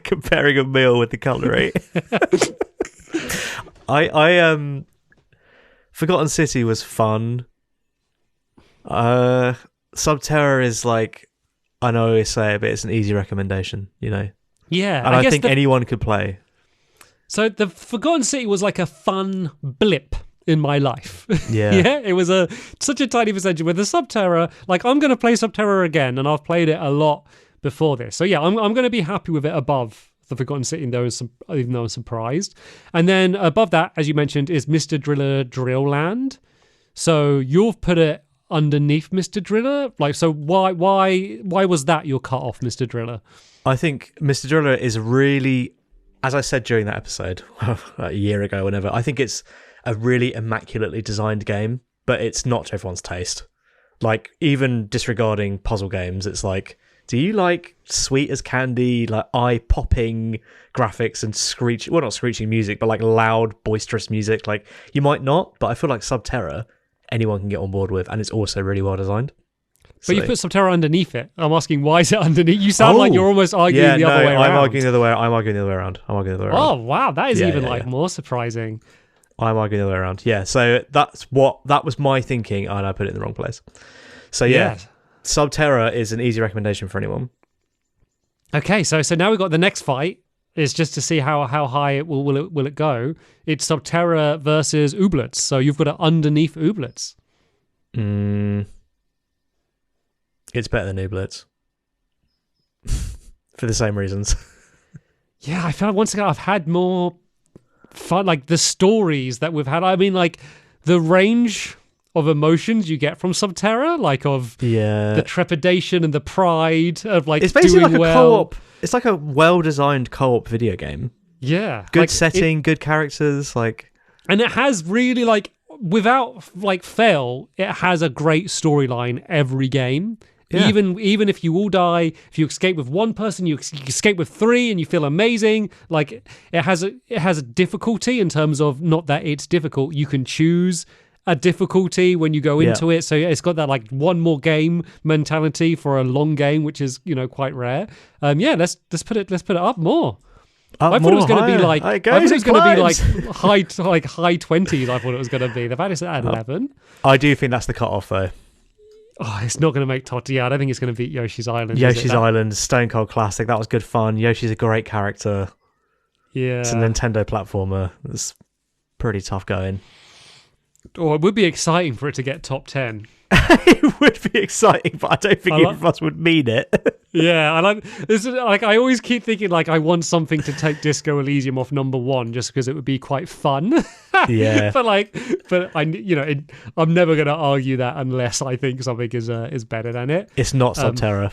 Comparing a meal with the cutlery. I Forgotten City was fun. Sub Terra is like, I know I always say it, but it's an easy recommendation, you know. Yeah, and I think anyone could play. So the Forgotten City was like a fun blip in my life. Yeah. Yeah, it was such a tiny percentage. With the Sub Terra, like I'm going to play Sub Terra again, and I've played it a lot before this. So yeah, I'm going to be happy with it above the Forgotten City, even though I'm surprised. And then above that, as you mentioned, is Mr. Driller Drill Land. So you've put it underneath Mr. Driller. Like, so why was that your cut off, Mr. Driller? I think Mr. Driller is really, as I said during that episode a year ago, whenever, I think it's a really immaculately designed game, but it's not to everyone's taste. Like, even disregarding puzzle games, it's like, do you like sweet as candy, like eye-popping graphics and not screeching music, but like loud, boisterous music? Like, you might not, but I feel like Sub Terra, anyone can get on board with, and it's also really well designed. But you put Sub Terra underneath it. I'm asking, why is it underneath? You sound like you're almost arguing the other way around. I'm arguing the other way around. Oh, wow. That is more surprising. I'm arguing the other way around. Yeah, so that was my thinking, and I put it in the wrong place. So yeah. Sub Terra is an easy recommendation for anyone. Okay, so now we've got the next fight. Is just to see how high it will it go. It's Sub Terra versus Ooblets. So you've got it underneath Ooblets. It's better than Ooblets. For the same reasons. Yeah, I feel like once again I've had more fun, like the stories that we've had. I mean, like the range of emotions you get from Sub Terra, like of the trepidation and the pride of like, it's basically doing like a co-op. It's like a well-designed co-op video game. Yeah, good setting, good characters, like, and it has really like without like fail, it has a great storyline every game. Yeah. Even if you all die, if you escape with one person, you escape with three, and you feel amazing. Like it has a difficulty in terms of not that it's difficult. You can choose a difficulty when you go into it. So it's got that like one more game mentality for a long game, which is, you know, quite rare. Let's put it up more. I thought it was going to be like high 20s. I thought it was going to be. The fact it's at 11. I do think that's the cutoff though. Oh, it's not going to make top. Yeah, I don't think it's going to beat Yoshi's Island. Yoshi's Island, Stone Cold classic. That was good fun. Yoshi's a great character. Yeah, it's a Nintendo platformer. It's pretty tough going. Or it would be exciting for it to get top 10. It would be exciting, but I don't think either of us would mean it. Yeah, I like this. Like I always keep thinking, like I want something to take Disco Elysium off number 1, just because it would be quite fun. Yeah, but I'm never going to argue that unless I think something is better than it. It's not Sub Terra.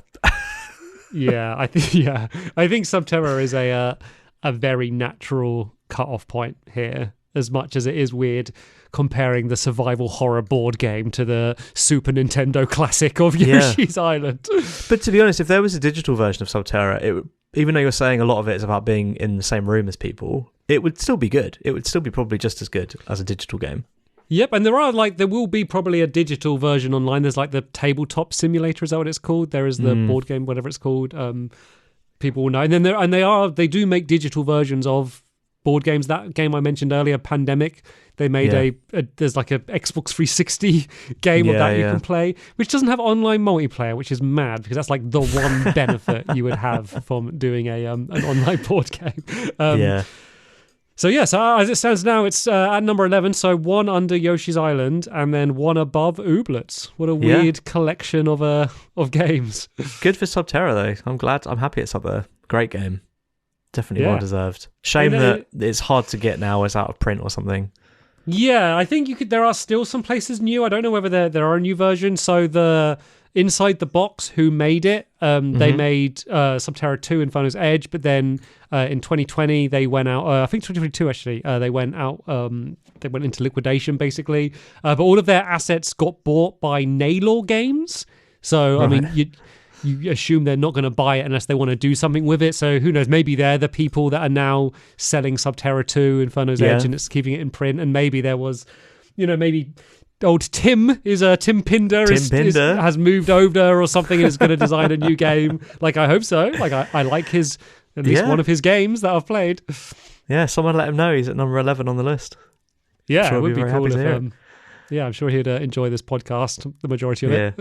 I think Sub Terra is a very natural cut-off point here, as much as it is weird comparing the survival horror board game to the Super Nintendo classic of Yoshi's Island. But to be honest, if there was a digital version of Sub Terra, even though you're saying a lot of it is about being in the same room as people, it would still be good. It would still be probably just as good as a digital game. Yep, and there will be probably a digital version online. There's like the tabletop simulator, is that what it's called? There is the board game, whatever it's called. People will know. And then they do make digital versions of board games. That game I mentioned earlier, Pandemic, they made there's like a Xbox 360 game of that you can play, which doesn't have online multiplayer, which is mad because that's like the one benefit you would have from doing an online board game. So as it stands now, it's at number 11, so 1 under Yoshi's Island and then 1 above Ooblets. What a weird collection of games. Good for Sub Terra though. I'm happy it's up there. Great game. Definitely well deserved. Shame that it's hard to get now. It's out of print or something. Yeah, I think there are still some places new. I don't know whether there are new versions. So the Inside the Box, who made it, they made Sub Terra 2 Inferno's Edge, but then in 2020 they went out. I think 2022 actually. They went out. They went into liquidation basically. But all of their assets got bought by Naylor Games. So I mean, you assume they're not going to buy it unless they want to do something with it. So who knows? Maybe they're the people that are now selling Sub Terra 2, Inferno's Edge, and it's keeping it in print. And maybe there was, maybe old Tim Pinder has moved over or something and is going to design a new game. Like, I hope so. Like, I like at least one of his games that I've played. Yeah, someone let him know he's at number 11 on the list. Yeah, sure, it would be cool if... I'm sure he'd enjoy this podcast, the majority of it.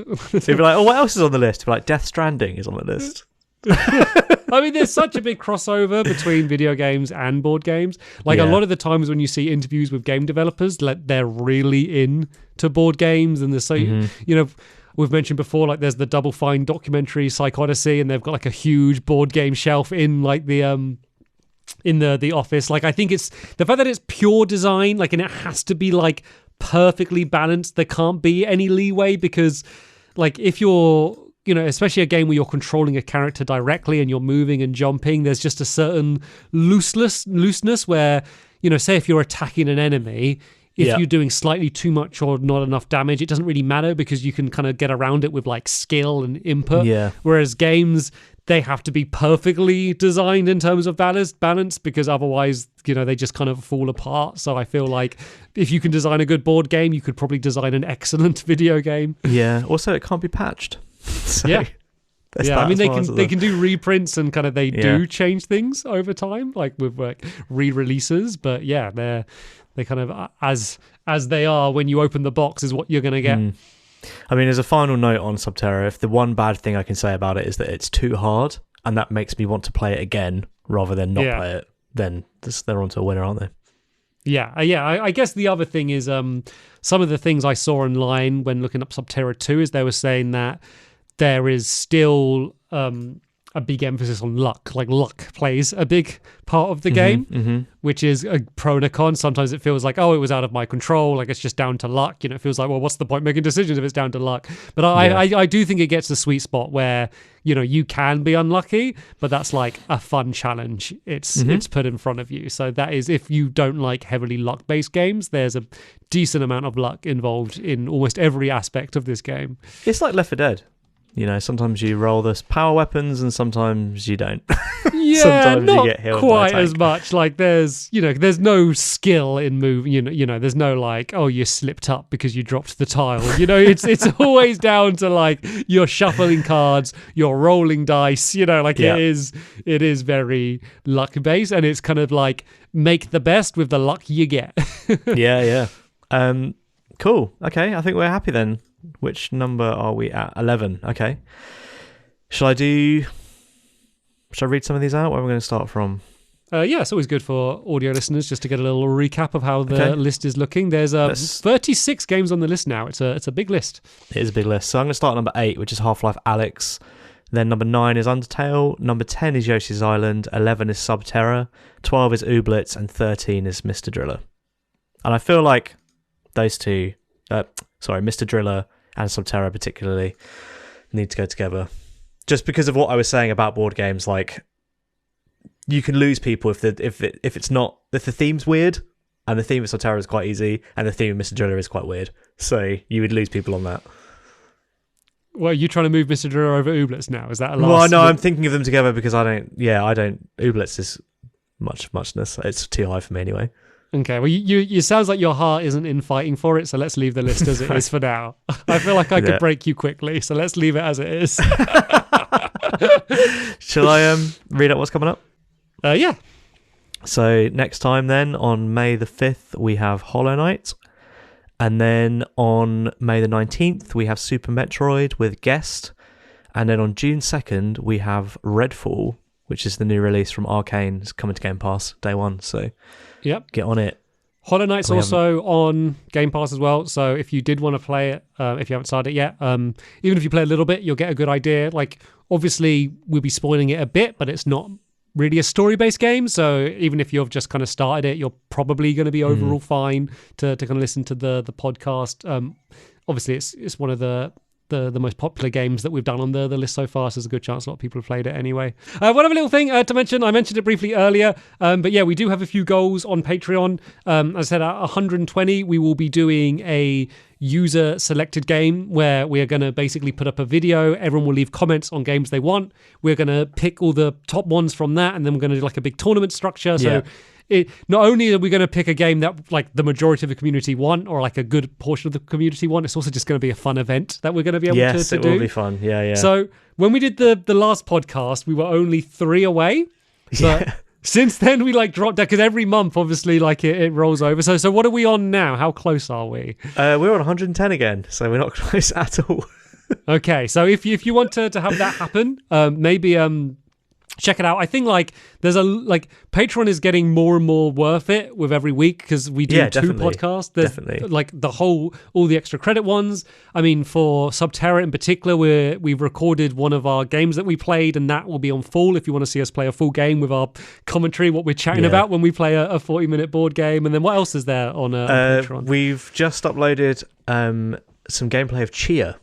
He'd be like, what else is on the list? He'd be like, Death Stranding is on the list. I mean, there's such a big crossover between video games and board games. Like, a lot of the times when you see interviews with game developers, like, they're really into board games. And there's we've mentioned before, like, there's the Double Fine documentary, Psychodyssey, and they've got, like, a huge board game shelf in, like, the office. Like, I think it's the fact that it's pure design, like, and it has to be, like, perfectly balanced. There can't be any leeway because, like, if you're, especially a game where you're controlling a character directly and you're moving and jumping, there's just a certain looseness where, say if you're attacking an enemy, if you're doing slightly too much or not enough damage, it doesn't really matter because you can kind of get around it with like skill and input. Whereas games, they have to be perfectly designed in terms of balance because otherwise, they just kind of fall apart. So I feel like if you can design a good board game, you could probably design an excellent video game. Yeah. Also, it can't be patched. So I mean, they can do reprints and kind of they do change things over time, like with like re-releases. But they kind of as they are when you open the box is what you're going to get. I mean, as a final note on Sub Terra, if the one bad thing I can say about it is that it's too hard and that makes me want to play it again rather than not play it, then they're onto a winner, aren't they? I guess the other thing is some of the things I saw online when looking up Sub Terra 2 is they were saying that there is still a big emphasis on luck. Like, luck plays a big part of the game, which is a pro and a con. Sometimes it feels like, it was out of my control. Like, it's just down to luck. It feels like, well, what's the point making decisions if it's down to luck? But I do think it gets the sweet spot where, you can be unlucky, but that's like a fun challenge. It's put in front of you. So that is, if you don't like heavily luck-based games, there's a decent amount of luck involved in almost every aspect of this game. It's like Left 4 Dead. You know, sometimes you roll the power weapons and sometimes you don't. Yeah, sometimes not you get healed quite by a as tank. much. Like there's no skill in move. There's no like, oh, you slipped up because you dropped the tile. It's always down to like you're shuffling cards, you're rolling dice. It is very luck based, and it's kind of like make the best with the luck you get. Yeah. Cool. Okay, I think we're happy then. Which number are we at? 11. Okay. Shall I read some of these out? Where are we going to start from? Yeah, it's always good for audio listeners just to get a little recap of how the list is looking. There's 36 games on the list now. It's a big list. It is a big list. So I'm going to start at number 8, which is Half-Life Alyx. Then number 9 is Undertale. Number 10 is Yoshi's Island. 11 is Sub Terra. 12 is Ooblets. And 13 is Mr. Driller. And I feel like those two... Mr. Driller and Sub Terra particularly need to go together. Just because of what I was saying about board games, like you can lose people if the theme's weird, and the theme of Sub Terra is quite easy, and the theme of Mr. Driller is quite weird. So you would lose people on that. Well, are you trying to move Mr. Driller over Ooblets now? Is that a last? Well, no, I'm thinking of them together because I don't. Ooblets is muchness. It's too high for me anyway. Okay, well, you sounds like your heart isn't in fighting for it, so let's leave the list as it is for now. I feel like I could break you quickly, so let's leave it as it is. Shall I read out what's coming up? Yeah. So next time then, on May the 5th, we have Hollow Knight. And then on May the 19th, we have Super Metroid with Guest. And then on June 2nd, we have Redfall, which is the new release from Arcane. It's coming to Game Pass day one, so... Yep. Get on it. Hollow Knight's also on Game Pass as well, so if you did want to play it, if you haven't started it yet, even if you play a little bit, you'll get a good idea. Like, obviously, we'll be spoiling it a bit, but it's not really a story-based game, so even if you've just kind of started it, you're probably going to be overall fine to kind of listen to the podcast. Obviously, it's one of the most popular games that we've done on the list so far, so there's a good chance a lot of people have played it anyway. One other little thing to mention, I mentioned it briefly earlier, but yeah, we do have a few goals on Patreon. As I said, at 120, we will be doing a user selected game where we are going to basically put up a video. Everyone will leave comments on games they want. We're going to pick all the top ones from that, and then we're going to do like a big tournament structure. So not only are we going to pick a game that like the majority of the community want, or like a good portion of the community want, it's also just going to be a fun event that we're going to be able to do. Yes, it will be fun. Yeah. So when we did the last podcast, we were only 3 away. But since then, we like dropped that because every month, obviously, like it rolls over. So what are we on now? How close are we? We're on 110 again, so we're not close at all. Okay, so if you want to have that happen, maybe check it out. I think like there's Patreon is getting more and more worth it with every week because we do 2 podcasts. There's definitely like all the extra credit ones. I mean, for Sub Terra in particular, we've recorded one of our games that we played, and that will be on full if you want to see us play a full game with our commentary, what we're chatting about when we play a 40-minute board game. And then what else is there on Patreon? We've just uploaded some gameplay of Chia,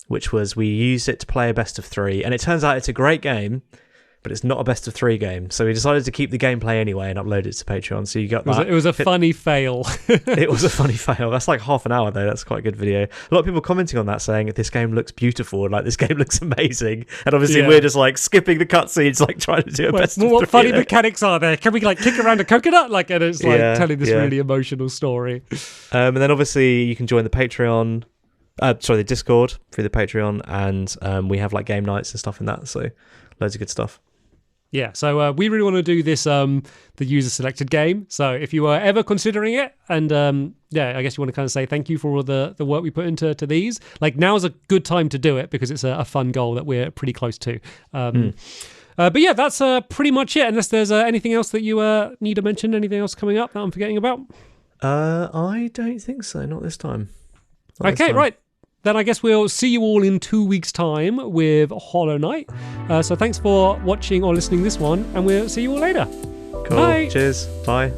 which was we used it to play a best of 3, and it turns out it's a great game, but it's not a best of 3 game. So we decided to keep the gameplay anyway and upload it to Patreon. So you got that. It was a funny fail. It was a funny fail. That's like half an hour though. That's quite a good video. A lot of people commenting on that saying this game looks beautiful, like this game looks amazing. And obviously we're just like skipping the cutscenes, like trying to do a best of 3. What funny mechanics are there? Can we like kick around a coconut? Like, and it's like telling this really emotional story. And then obviously you can join the Patreon. The Discord through the Patreon, and we have like game nights and stuff in that. So loads of good stuff. Yeah, so we really want to do this, the user selected game. So if you are ever considering it, and I guess you want to kind of say thank you for all the work we put into these. Like now's a good time to do it because it's a fun goal that we're pretty close to. But yeah, that's pretty much it. Unless there's anything else that you need to mention, anything else coming up that I'm forgetting about? I don't think so. Not this time. Okay, right. Then I guess we'll see you all in 2 weeks' time with Hollow Knight. So thanks for watching or listening this one, and we'll see you all later. Cool. Bye. Cheers. Bye.